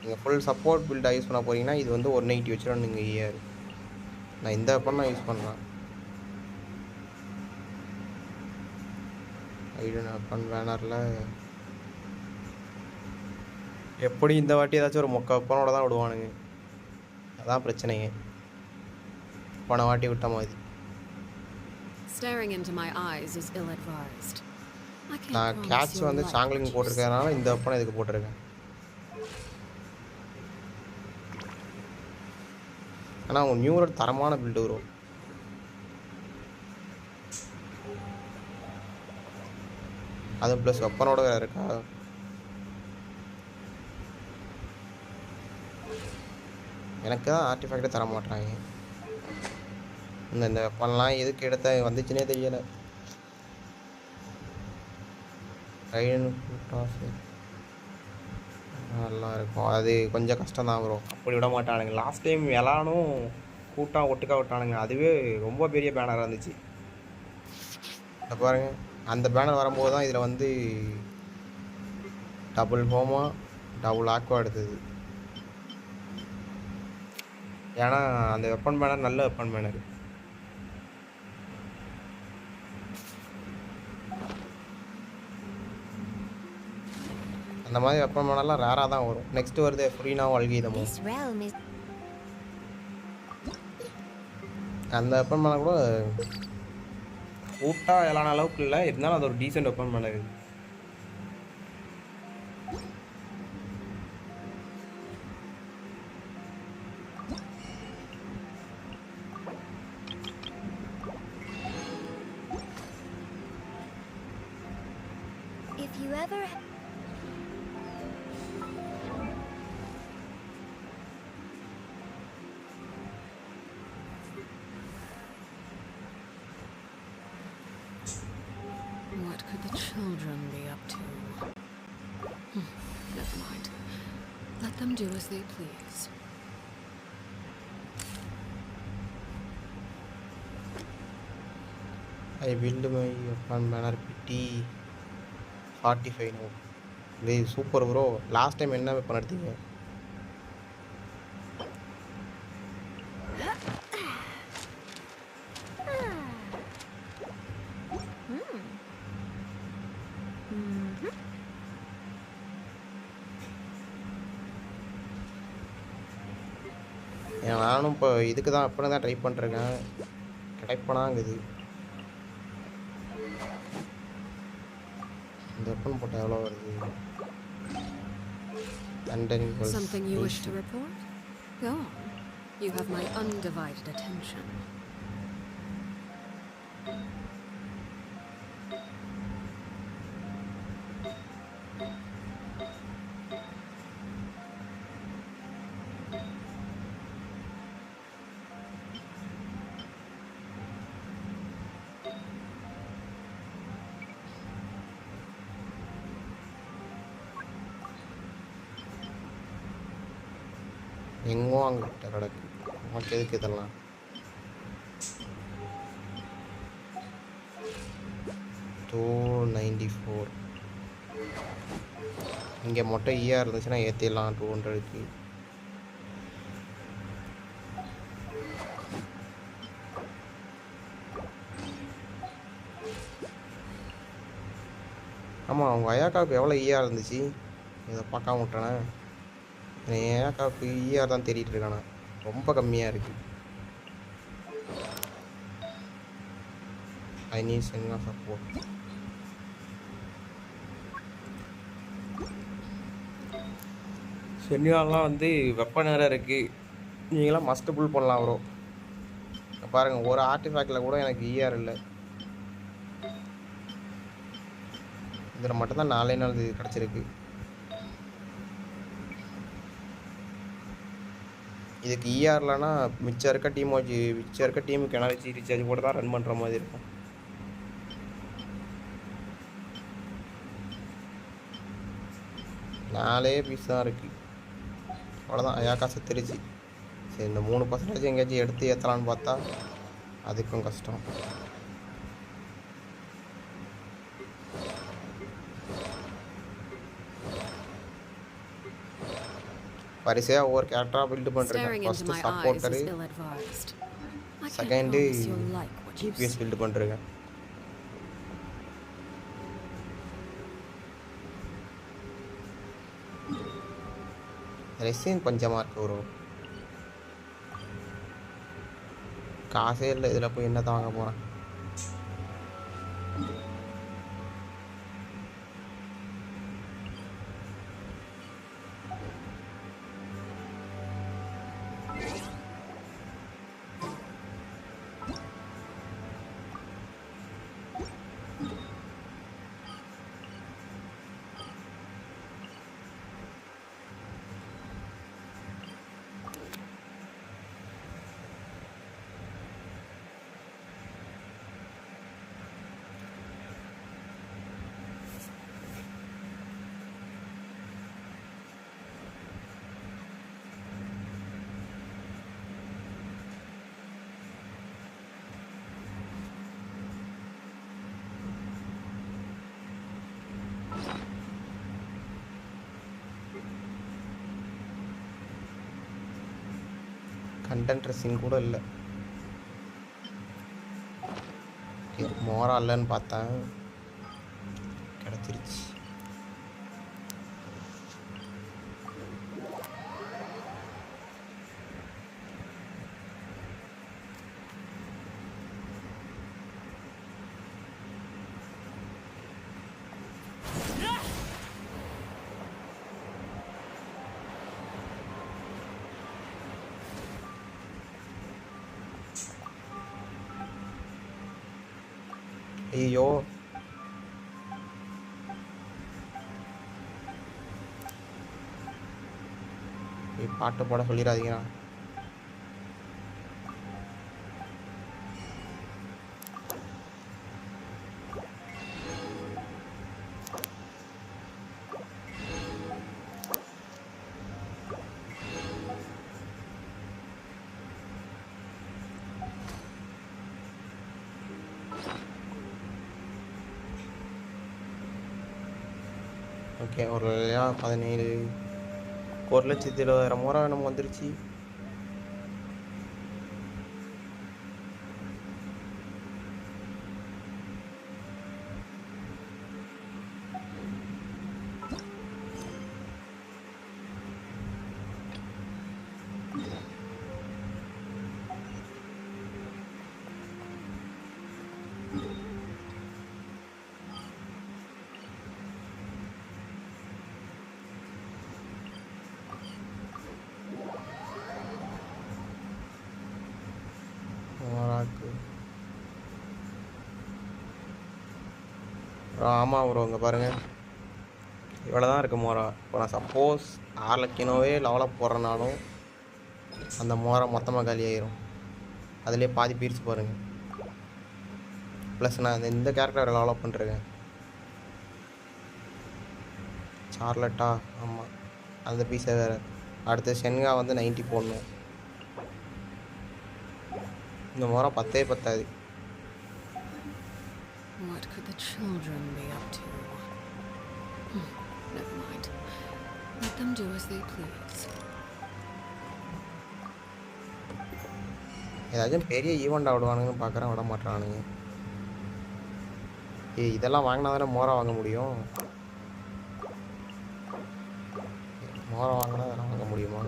நீங்கள் ஃபுல் சப்போர்ட் பில்டாக யூஸ் பண்ண போகிறீங்கன்னா இது வந்து 180 வச்சிடணும் நீங்கள் இஆர். நான் இந்த வெப்பன் நான் யூஸ் பண்ணுறேன். ஐடன் வெப்பன் பேனரில் எப்படி இந்த வாட்டி ஏதாச்சும் ஒரு மொக்க வெப்பனோட தான் விடுவானுங்க. அதான் பிரச்சனையே, போன வாட்டி விட்ட மாதிரி. Staring into my eyes is ill-advised. நான் கேட்ச் வந்து சாங்கிலிங் போட்டிருக்கறனால இந்த வெப்பனை இதுக்கு போட்டிருக்கேன். ஆனால் அவங்க நியூரோட தரமான பில்டு வரும். அது ப்ளஸ் வெப்பனோட வேறு இருக்கா? எனக்கு தான் ஆர்டிஃபேக்டே தர மாட்டாங்க. இந்த வெப்பன்லாம் எதுக்கு எடுத்த வந்துச்சுன்னே தெரியலை. நல்லா இருக்கும், அது கொஞ்சம் கஷ்டம் தான் ப்ரோ. அப்படி விட மாட்டானுங்க. லாஸ்ட் டைம் எல்லாரும் கூட்டம் ஒட்டுக்கா விட்டானுங்க, அதுவே ரொம்ப பெரிய பேனராக இருந்துச்சு. இதை பாருங்க, அந்த பேனர் வரும்போது தான் இதில் வந்து டபுள் ஹோமா டபுள் ஆக்வா எடுத்தது. ஏன்னா அந்த வெப்பன் பேனர் நல்ல வெப்பன் பேனர். அந்த மாதிரி வெப்பன் பேனர்லாம் ரேராக தான் வரும். நெக்ஸ்ட் வருது ஃப்ரீனாவும் அல்கீதமும். அந்த வெப்பன் பேனர் கூட கூட்டா எல்லாம் அளவுக்கு இல்லை, இருந்தாலும் அது ஒரு decent weapon banner. If you ever What could the children be up to? Never mind. Let them do as they please. I build my weapon banner PT 45 now. This is super bro. Last time என்ன weapon எடுத்தீங்க? நானும் இப்போ இதுக்கு தான் அப்போ தான் try பண்ணிருக்கேன், கிடைப்பனாங்குது. இந்த வெப்பன் போட்டால் எவ்வளோ வருது? Something you wish to report? Go on. You have my undivided attention. எங்கும் அங்கிட்ட கிடக்கு. நமக்கு எதுக்கு இதெல்லாம்? $294. இங்கே மொட்டை ஈயா இருந்துச்சுன்னா ஏற்றிடலாம் 200க்கு. ஆமாம், அவங்க அயாக்காவுக்கு எவ்வளோ ஈயா இருந்துச்சு? இதை பார்க்காம விட்டானே. என் அயாக்காவுக்கு ஈஆர் தான் தேடிட்டு இருக்கானே, ரொம்ப கம்மியாக இருக்குது. I need Chenka support. சென்காலாம் வந்து வெப்ப நேரம் இருக்குது. நீங்களாம் மஸ்ட் புல் பண்ணலாம் ப்ரோ. பாருங்கள், ஒரு ஆர்டிஃபேக்டில் கூட எனக்கு ஈஆர் இல்லை. இதில் மட்டும்தான் 4 நாள் இது கிடச்சிருக்கு. இதுக்கு ஈஆர்லனா மிச்சம் இருக்க டீமுக்கு எனர்ஜி ரீசார்ஜ் கூட தான் ரன் பண்ணுற மாதிரி இருக்கும். நாலே பீஸ் தான் இருக்குது. அவ்வளோதான், அயாக்கா செத்துருச்சு. சரி, இந்த 3% எங்கேயாச்சும் எடுத்து ஏற்றலான்னு பார்த்தா அதுக்கும் கஷ்டம். வரிசையாக ஒவ்வொரு கேரக்டராக பில்டு பண்ணுறேன். ஃபஸ்ட்டு சப்போர்ட்டரு, செகண்டு ஜிபிஎஸ் பில்டு பண்ணுறேன். ரெசின் கொஞ்சமாக இருக்கு ப்ரோ. காசே இல்லை, இதில் போய் என்ன தான் வாங்க போகிறேன். கண்டென்ட் ட்ரெஸ்ஸிங் கூட இல்லை. மோரா இல்லைன்னு பார்த்தேன், கிடச்சிருச்சு. ஐயோ, பாட்டு போட சொல்லிடாதீங்கண்ணா. ஓகே, 1,17,000 1,20,000 மோரா நம்ம வந்துருச்சு. ஆமாம் ப்ரோ, இங்கே பாருங்கள், இவ்வளோ தான் இருக்குது மோரா. இப்போ நான் சப்போஸ் ஆர்லக்கினோவே லெவலப் போடுறனாலும் அந்த மோரா மொத்தமாக காலி ஆயிரும். அதிலே பாதி பிரித்து பாருங்கள். ப்ளஸ் நான் இந்த கேரக்டர் லெவலப் பண்ணுறேன். சார்லட்டா, ஆமாம், அந்த பீஸை வேறு அடுத்து சென்கா வந்து 90 போடணும். இந்த முறை பத்தே பத்தாது. What could the children be up to? Never mind. Let them do as they please. ஏதாச்சும் பெரிய ஈவெண்ட் விடுவானுங்கன்னு பார்க்குறேன், விட மாட்டானுங்க. இதெல்லாம் வாங்கினா தானே மோரா வாங்க முடியும். மோரா வாங்கினா அதெல்லாம் வாங்க முடியுமா?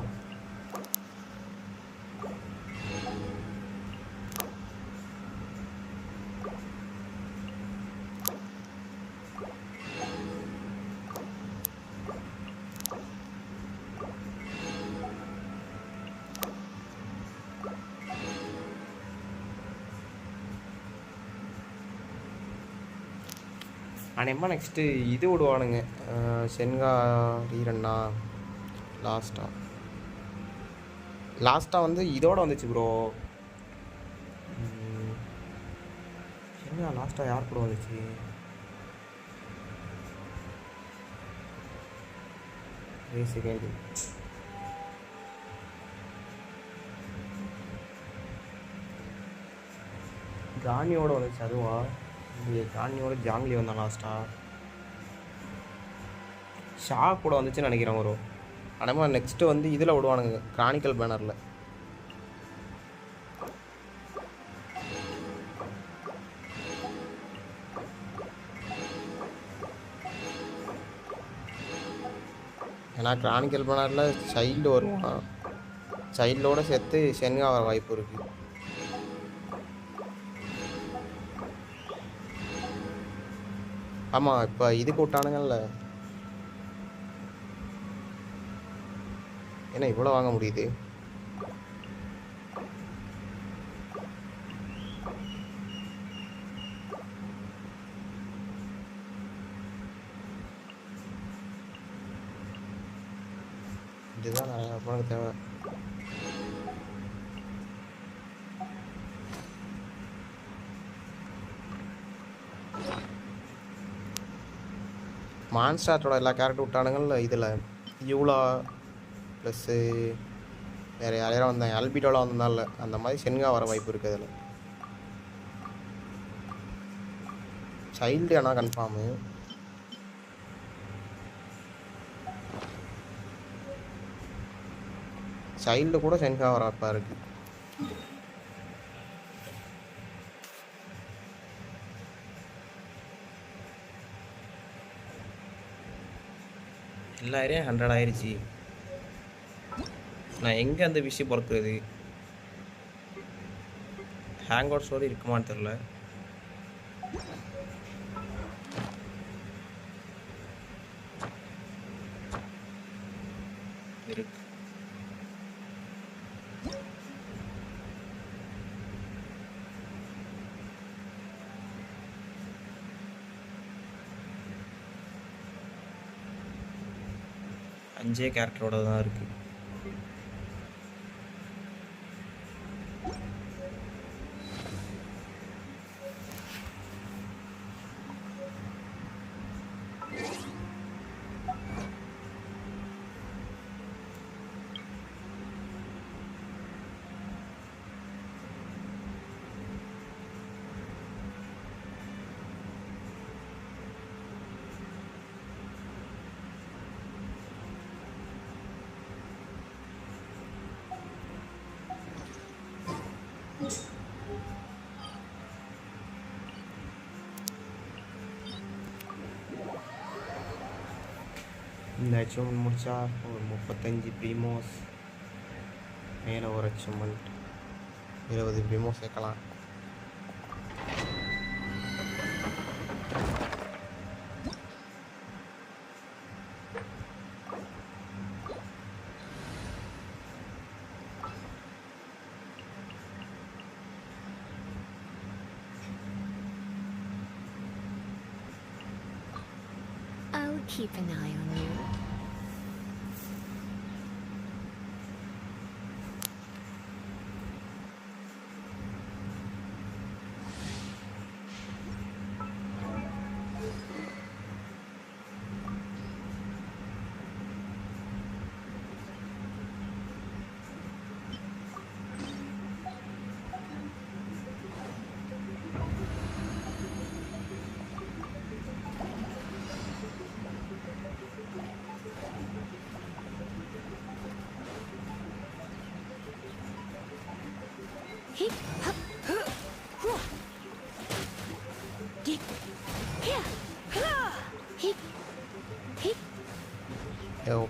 அநேகமாக நெக்ஸ்ட்டு இது விடுவானுங்க, சென்கா ரீரண்ணா. லாஸ்ட்டாக வந்து இதோட வந்துச்சு ப்ரோ. சென்கா லாஸ்ட்டாக யார் கூட வந்துச்சு? செகண்ட் கானியோட வந்துச்சு. அதுவா? கானியோட ஜாங்லி வந்தான் லாஸ்ட்டாக. ஷா கூட வந்துச்சுன்னு நினைக்கிறேன் ப்ரோ. ஆனால் நெக்ஸ்ட்டு வந்து இதில் விடுவானுங்க, கிரானிக்கல் பேனரில். ஏன்னா கிரானிக்கல் பேனரில் சைல்டு வருவான். சைல்டோடு சேர்த்து சென்கா வர வாய்ப்பு இருக்குது. ஆமாம், இப்போ இதுக்கு விட்டானுங்கல்ல. ஏன்னா இவ்வளோ வாங்க முடியுது. இதுதான் நிறையா பணம் தேவை. மான்ஸ்டார்ட்டோட எல்லா கேரக்டர் விட்டானுங்கள்ல. இதில் யூலா ப்ளஸ்ஸு வேறு யாரையாரும் வந்தாங்க, அல்பிட்டோலாம் வந்ததால அந்த மாதிரி சென்கா வர வாய்ப்பு இருக்குது அதில். சைல்டு ஆனால் கன்ஃபார்மு. சைல்டு கூட சென்கா வர வாய்ப்பாக இருக்குது. எல்லா ஏரியா 100 ஆயிடுச்சு. நான் எங்கே அந்த விஷயம் பிறக்கிறது? ஹேங் அவுட் ஸ்டோரி இருக்குமான்னு தெரில. இருக்கு. அஞ்சே கேரக்டரோட தான் இருக்குது. இந்த அச்சீவ்மெண்ட் முடித்தா ஒரு 35 ப்ரீமோஸ், மேலே ஒரு அச்சீவ்மெண்ட் 20 ப்ரீமோஸ் சேர்க்கலாம். I'll keep an eye on you.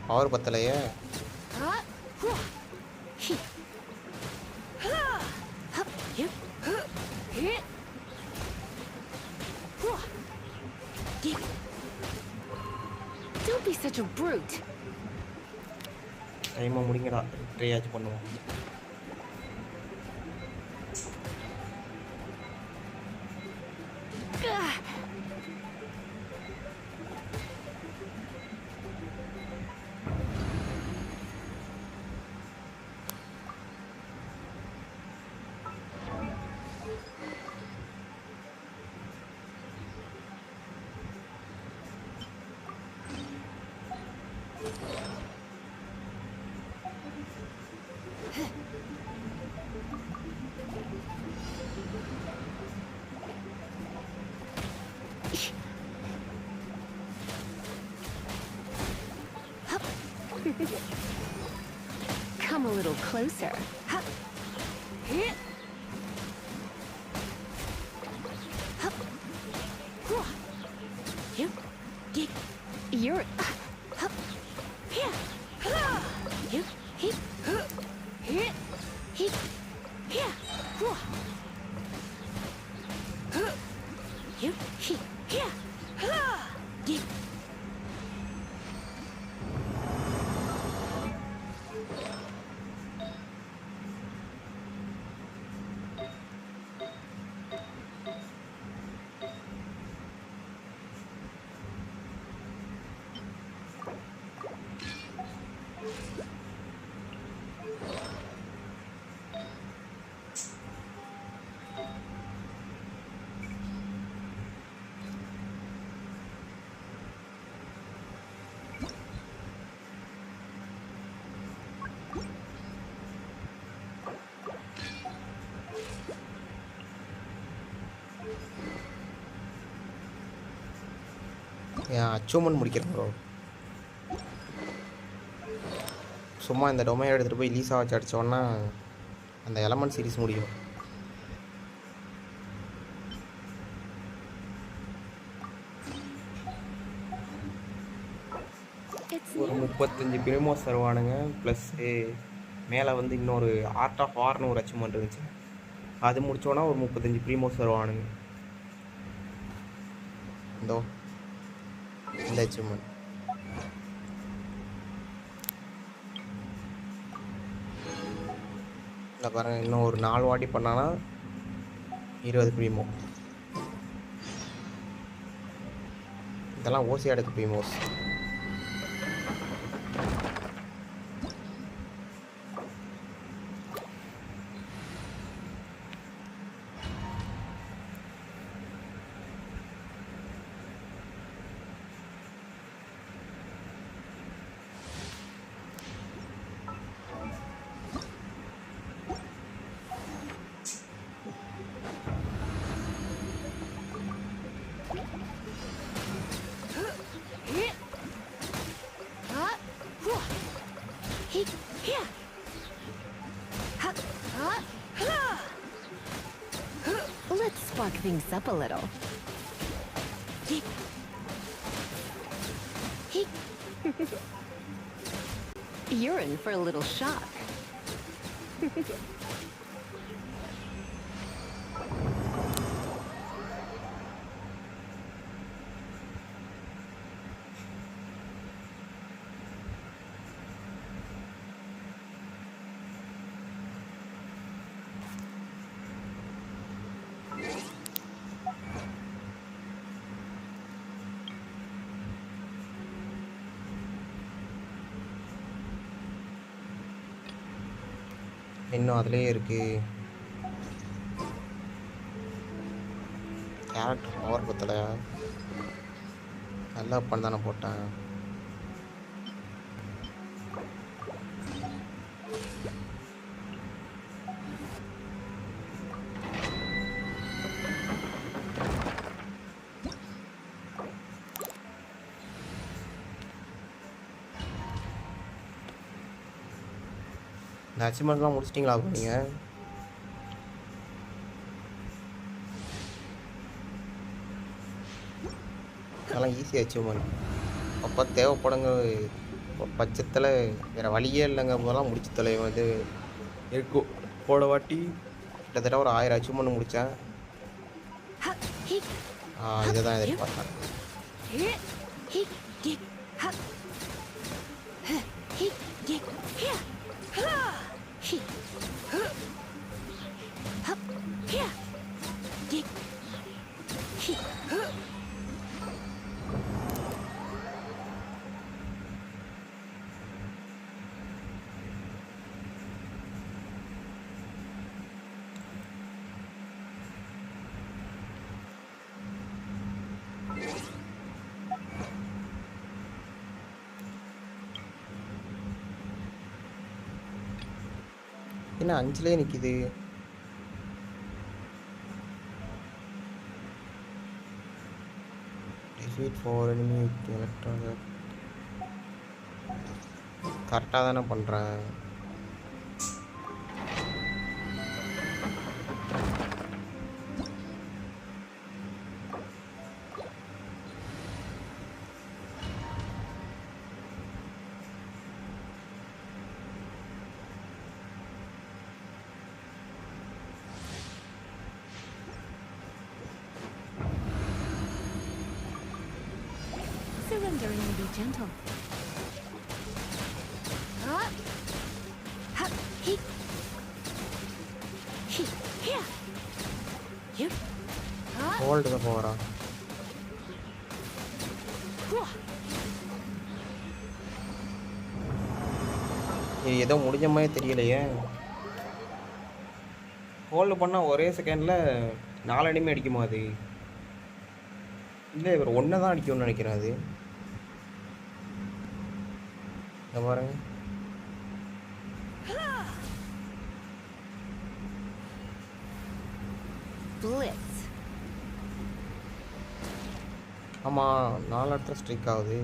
Power பத்தலையே. Don't be such a brute. டைமா முடிங்கடா. ட்ரையாச்சு பண்ணுவோம். Come a little closer. You're... achievement முடிக்கிறேன் ப்ரோ. சும்மா இந்த டொமைன் எடுத்துகிட்டு போய் லீஸாக வச்சு அடித்தோன்னா அந்த எலமெண்ட் சீரிஸ் முடியும். ஒரு 35 பிரிமோஸ் தருவானுங்க. ப்ளஸ்ஸு மேலே வந்து இன்னொரு ஆர்ட் ஆஃப் வார்னு ஒரு அச்சீவ்மெண்ட் இருந்துச்சு. அது முடித்தோன்னா ஒரு 35 பிரிமோஸ் தருவானுங்க. இந்த அச்சீவ்மெண்ட் இல்லை பாருங்கள், இன்னும் ஒரு 4 வாட்டி பண்ணானா 20 ப்ரீமோ. இதெல்லாம் ஓசி அடுக்கு ப்ரீமோஸ். Let's spark things up a little. You're in for a little shock. இன்னும் அதுலேயே இருக்குது. கேரக்டர் பவர் பத்தலை. நல்லா பண்ண போட்டேன். இந்த அச்சீவ்மெண்ட்லாம் முடிச்சிட்டிங்களா நீங்கள்? அதெல்லாம் ஈஸி அச்சீவ்மெண்ட். அப்போ தேவைப்படுங்க பட்சத்தில் வேறு வழியே இல்லைங்க போதெல்லாம் முடிச்சு தொலைவேன். இது இருக்கும் போன வாட்டி கிட்டத்தட்ட ஒரு 1000 அச்சீவ்மெண்ட் முடித்தேன். இதை தான் எதிர்பார்த்தேன். என்ன 5லேயே நிற்கிது? Defeat 4 enemy with electronic. கரெக்டாக தானே பண்ணுறேன். Surrendering will be gentle. Hold தான் போகிறா. இது ஏதோ முடிஞ்ச மாதிரி தெரியலையே. ஹோல்டு பண்ணால் ஒரே செகண்டில் 4 enemy அடிக்குமா அது? இல்லை இவர் 1 தான் அடிக்கும்னு நினைக்கிறேன். அது பாருங்க. ஆமாம் 4 இடத்துல ஸ்ட்ரைக் ஆகுது.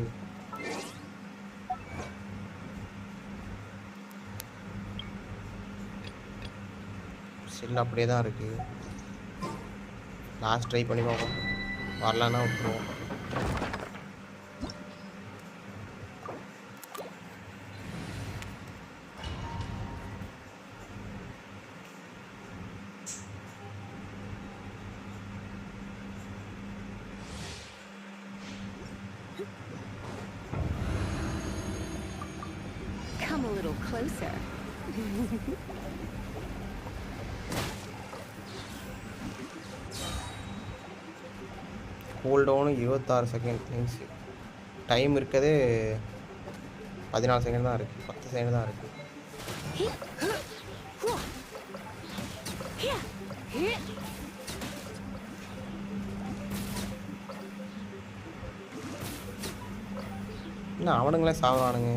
ஸ்டில் அப்படியே தான் இருக்குது. லாஸ்ட் ட்ரை பண்ணி பார்ப்போம். வரலன்னா விட்டுருவோம். Come a little closer. Cool down 26 second. Things time இருக்கிறதே 14 செகண்ட் தான் இருக்குது. 10 செகண்ட் தான் இருக்குது. என்ன அவனுங்களே சாவறானுங்க.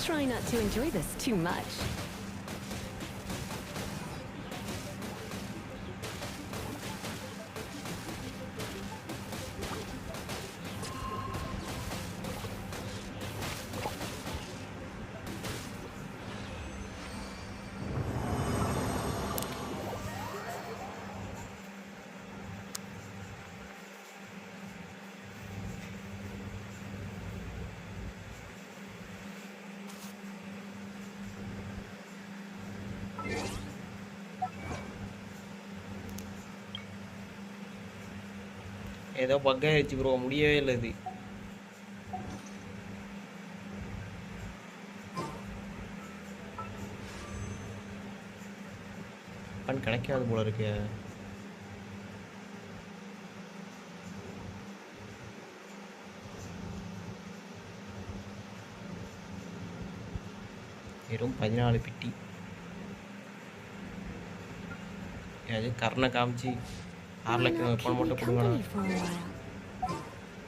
Try not to enjoy this too much. ஏதோ பக்காயிடுச்சு ப்ரோ. முடியவே இல்லை இது. ஃபன் கிடைக்காது போல இருக்கு. വെറും 14 പെട്ടി. അത് കർണ കാമിച്ച് ആർലക്കിനോ ഇപ്പോൾ Keep me മുട്ട company കൊടുക്കണം. for a while.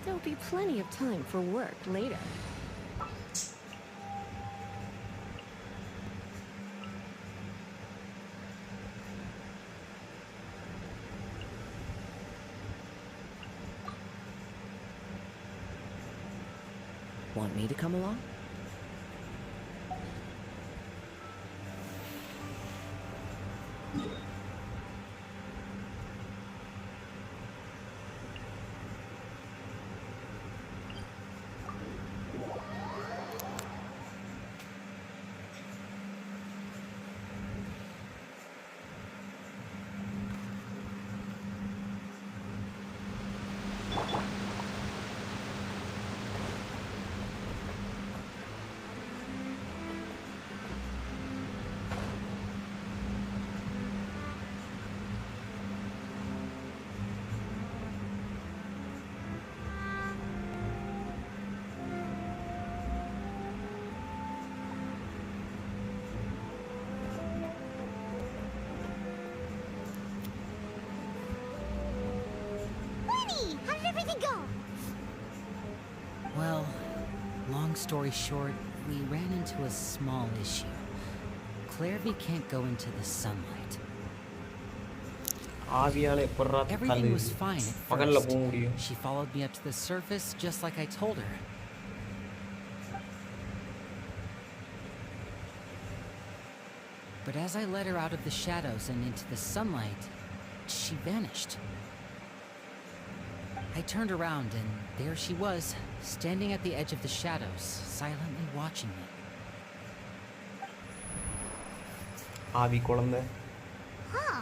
There'll be plenty of time for work later. Want me to come along? How did everything go? Well, long story short, we ran into a small issue. Clairvy can't go into the sunlight. ஆவியால எப்பறா Everything was fine at பகல்ல first. போக முடியும். She followed me up to the surface just like I told her. But as I led her out of the shadows and into the sunlight, she vanished. I turned around and there she was, standing at the edge of the shadows, silently watching me. ஆவி குழந்தை. Huh.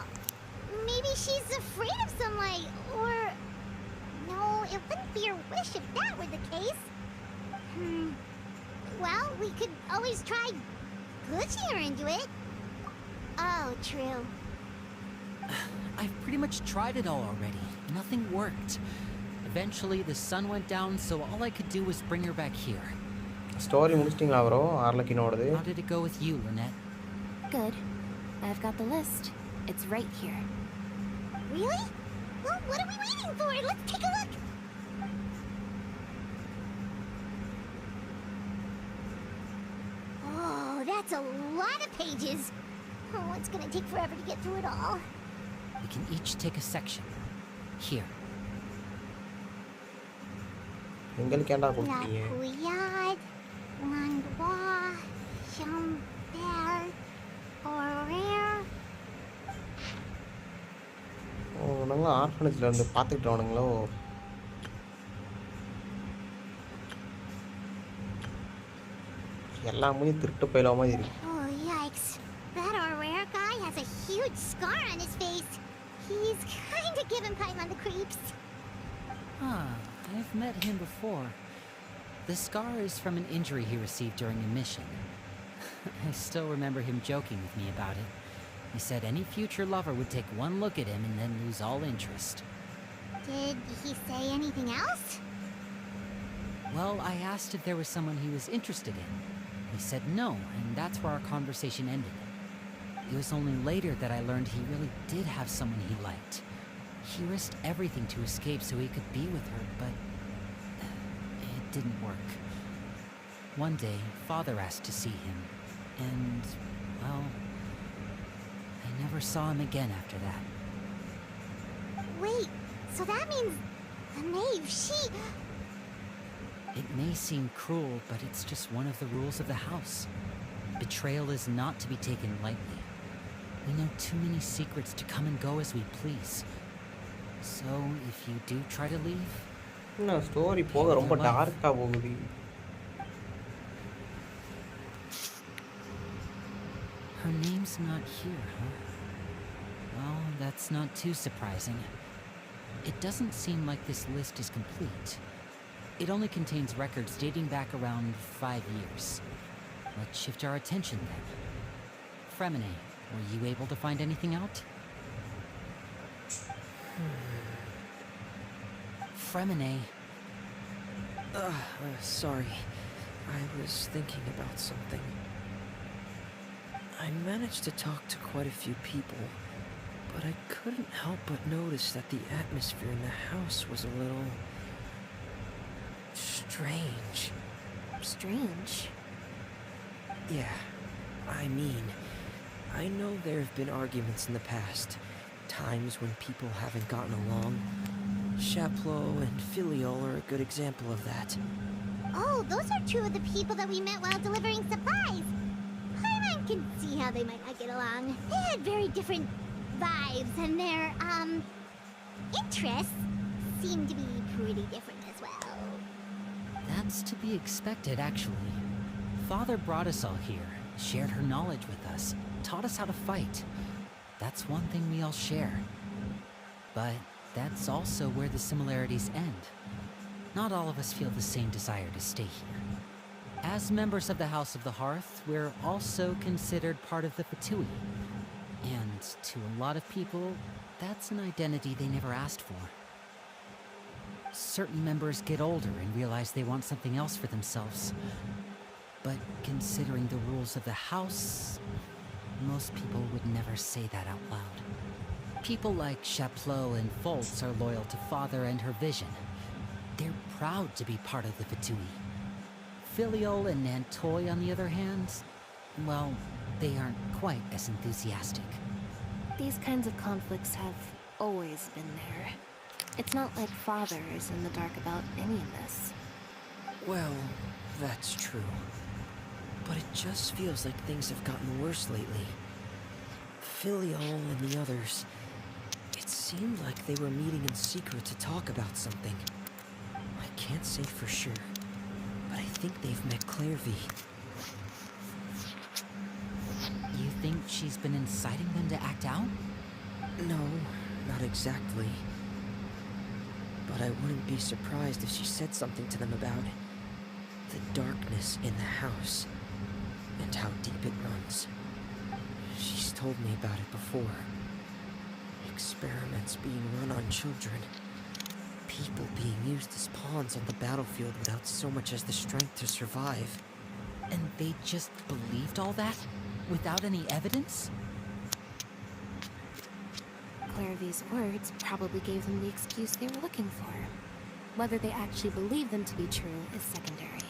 Maybe she's afraid of sunlight, or... No, it wouldn't be her wish if that were the case. Well, we could always try pushing her into it. Oh, true. I've pretty much tried it all already. Nothing worked. Eventually, the sun went down, so all I could do was bring her back here. Story முடிச்சிட்டீங்களா bro ஆர்லக்கினோடது? How did it go with you, Lynette? Good. I've got the list. It's right here. Really? Well, what are we waiting for? Let's take a look. Oh, that's a lot of pages. Oh, it's gonna take forever to get through it all. We can each take a section. Here. எங்களுக்கு ஏன்டா கொடுத்தீங்க? Nakuyad, Langwa, Chambert, Orer. ஓ நாங்கள் ஆர்ஃபனேஜில் இருந்து பார்த்துக்கிட்டோனுங்களோ. எல்லாமே திருட்டு பயில மாதிரி இருக்கு. Oh, yikes. That Orer guy has a huge scar on his face. He's kind of giving Paimon the creeps. Ah, I've met him before. The scar is from an injury he received during a mission. I still remember him joking with me about it. He said any future lover would take one look at him and then lose all interest. Did he say anything else? Well, I asked if there was someone he was interested in. He said no, and that's where our conversation ended. It was only later that I learned he really did have someone he liked. He risked everything to escape so he could be with her, but it didn't work. One day, Father asked to see him, and, well, I never saw him again after that. Wait, so that means the knave, she... It may seem cruel, but it's just one of the rules of the house. Betrayal is not to be taken lightly. We know too many secrets to come and go as we please. So, if you do try to leave... No, story போக ரொம்ப டார்க்கா போகுது. Her name's not here, huh? Well, that's not too surprising. It doesn't seem like this list is complete. It only contains records dating back around 5 years. Let's shift our attention then. Fremine, were you able to find anything out? Fremine. Sorry. I was thinking about something. I managed to talk to quite a few people, but I couldn't help but notice that the atmosphere in the house was a little strange. Strange? Yeah, I mean, I know there have been arguments in the past, times when people haven't gotten along. Chaplot and Filiol are a good example of that. Oh, those are two of the people that we met while delivering supplies. Paimon can see how they might not get along. They had very different vibes, and their, interests seem to be pretty different as well. That's to be expected, actually. Father brought us all here, shared her knowledge with us, taught us how to fight. That's one thing we all share. But that's also where the similarities end. Not all of us feel the same desire to stay here. As members of the House of the Hearth, we're also considered part of the Fatui. And to a lot of people, that's an identity they never asked for. Certain members get older and realize they want something else for themselves. But considering the rules of the House, most people would never say that out loud. People like Chaplot and Foltz are loyal to Father and her vision. They're proud to be part of the Fatui. Filiol and Nantoy, on the other hand, well, they aren't quite as enthusiastic. These kinds of conflicts have always been there. It's not like Father is in the dark about any of this. Well, that's true. But it just feels like things have gotten worse lately. Filiol and the others, it seemed like they were meeting in secret to talk about something. I can't say for sure, but I think they've met Clairvy. You think she's been inciting them to act out? No, not exactly. But I wouldn't be surprised if she said something to them about the darkness in the house and how deep it runs. She's told me about it before. Experiments being run on children. People being used as pawns on the battlefield without so much as the strength to survive. And they just believed all that? Without any evidence? Clairvy's words probably gave them the excuse they were looking for. Whether they actually believe them to be true is secondary.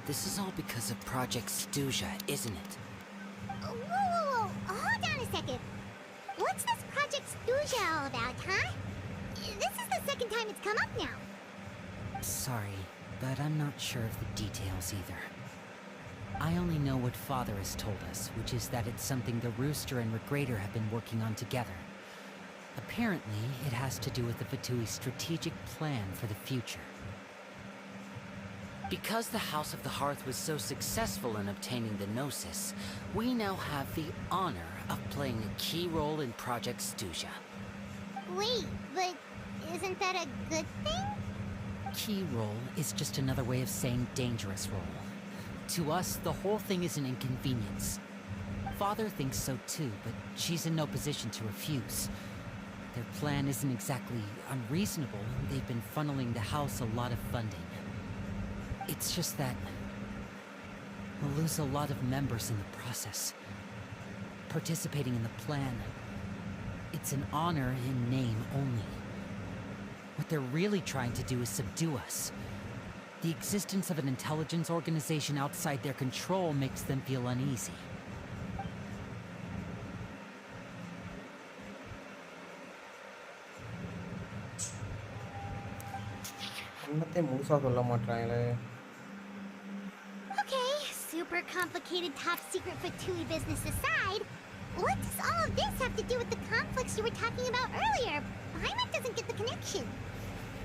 This is all because of Project Stuja, isn't it? Whoa. Hold on a second. What's this Project Stuja all about, huh? This is the second time it's come up now. Sorry, but I'm not sure of the details either. I only know what Father has told us, which is that it's something the Rooster and Regrader have been working on together. Apparently, it has to do with the Fatui's strategic plan for the future. Because the House of the Hearth was so successful in obtaining the Gnosis, we now have the honor of playing a key role in Project Stuja. Wait, but isn't that a good thing? Key role is just another way of saying dangerous role. To us, the whole thing is an inconvenience. Father thinks so too, but she's in no position to refuse. Their plan isn't exactly unreasonable. They've been funneling the house a lot of funding. It's just that we'll lose a lot of members in the process. Participating in the plan, it's an honor in name only. What they're really trying to do is subdue us. The existence of an intelligence organization outside their control makes them feel uneasy. Okay, super complicated top secret Fatui business aside, what does all of this have to do with the conflicts you were talking about earlier? Paimon doesn't get the connection.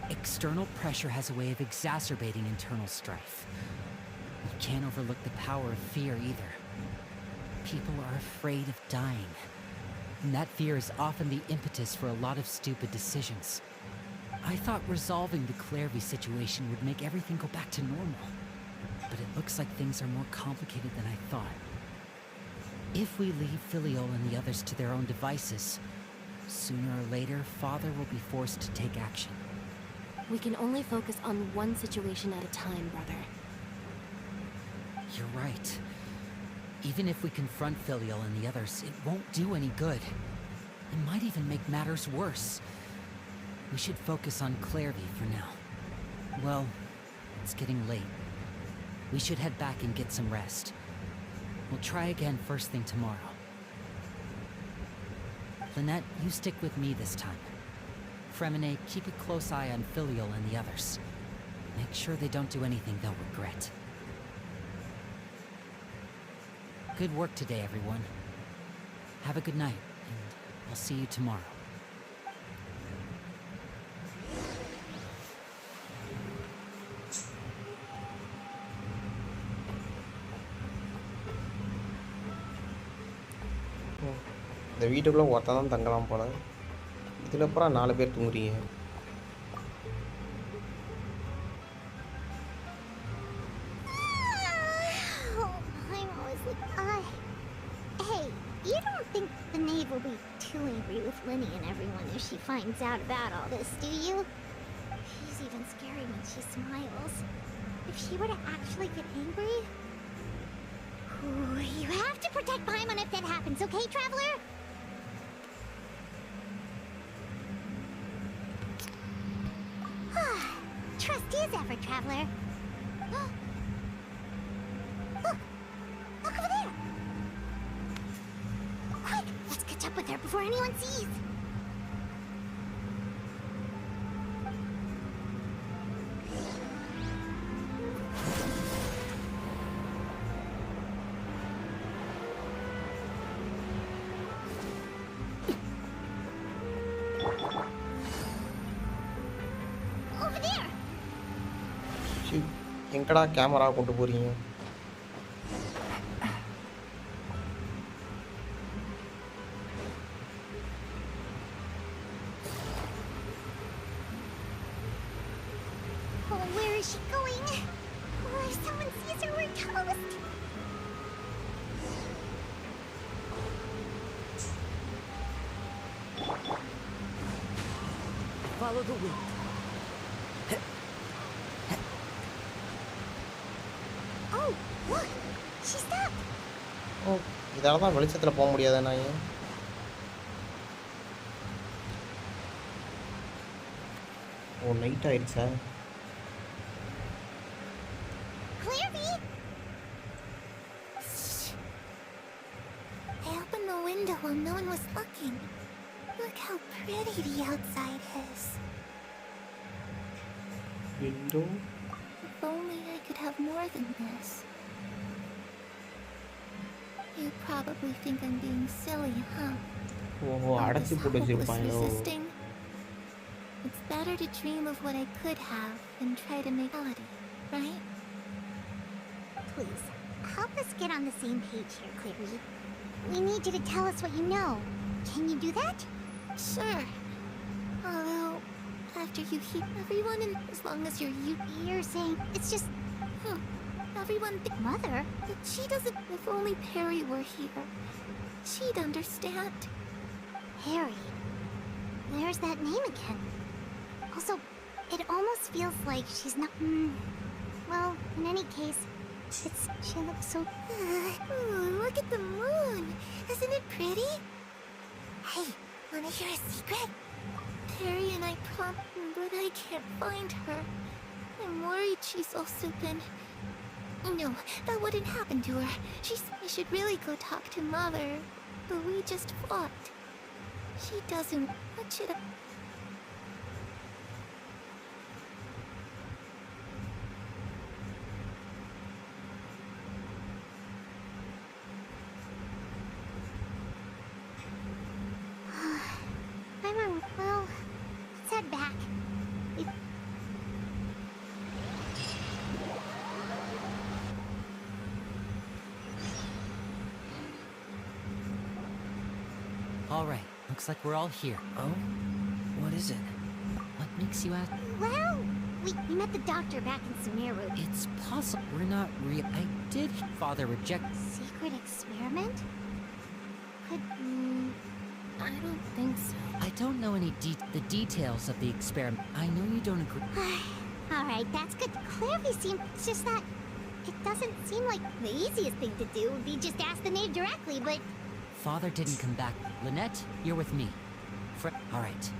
External pressure has a way of exacerbating internal strife. We can't overlook the power of fear either. People are afraid of dying. And that fear is often the impetus for a lot of stupid decisions. I thought resolving the Clairvy situation would make everything go back to normal. But it looks like things are more complicated than I thought. If we leave Filiol and the others to their own devices, sooner or later, Father will be forced to take action. We can only focus on one situation at a time, brother. You're right. Even if we confront Filial and the others, it won't do any good. It might even make matters worse. We should focus on Clairvy for now. Well, it's getting late. We should head back and get some rest. We'll try again first thing tomorrow. Lynette, you stick with me this time. Fremine, keep a close eye on Filial and the others. Make sure they don't do anything they'll regret. Good work today, everyone. Have a good night, and I'll see you tomorrow. இந்த வீட்டுக்குள்ளே ஒருத்தன் தான் தங்கலாம் போல. இதில் அப்புறம் 4 பேர் தூங்குறீங்க. Hey, you don't think the Knave will be too angry with Linny and everyone if she finds out about all this, do you? She's even scary when she smiles. If she were to actually get angry... Ooh, you have to protect Paimon if that happens, okay, Traveler? Trust is ever, Traveler. Look! Look over there! Quick! Let's catch up with her before anyone sees! Over there! எங்கடா camera கொண்டு போறீங்க? Oh, where is she going? Oh, if someone sees her, we're toast! Follow the wind. Oh, look! She stopped! ஓ, இதால தான் வெளிச்சத்தில் போக முடியாதா நான்? ஓ, night ஆயிடுச்சா? Clairvy! I opened the window while no one was looking. Look how pretty the outside is. Window? If only I could have more than this. You probably think I'm being silly, huh? ஓ, அடைச்சி போட்டு வச்சிருப்பாங்களோ? Resisting. It's better to dream of what I could have than try to make reality, right? Please, help us get on the same page here, Clairvy. We need you to tell us what you know. Can you do that? Sure. Although, after you keep everyone in, as long as you're saying it's just, everyone, Mother, but she doesn't. If only Perry were here, she'd understand. Perry. There's that name again. Also, it almost feels like she's not. Well, in any case, she looks so. Look at the moon. Isn't it pretty? Hey, wanna hear a secret? Perry and I but I can't find her. I'm worried she's also been. No, that wouldn't happen to her. I should really go talk to Mother, but we just fought. She doesn't. What should I? Well, let's head back. All right, looks like we're all here. Oh? What is it? What makes you ask? Well, we met the doctor back in Sumeru. It's possible we're not real. I did Father reject. Secret experiment? Could. I don't think so. I don't know any the details of the experiment. I know you don't agree. Alright, that's good. Clairvy seemed. It's just that. It doesn't seem like the easiest thing to do would be just ask the knave directly, but... Father didn't come back. Lynette, you're with me. All right.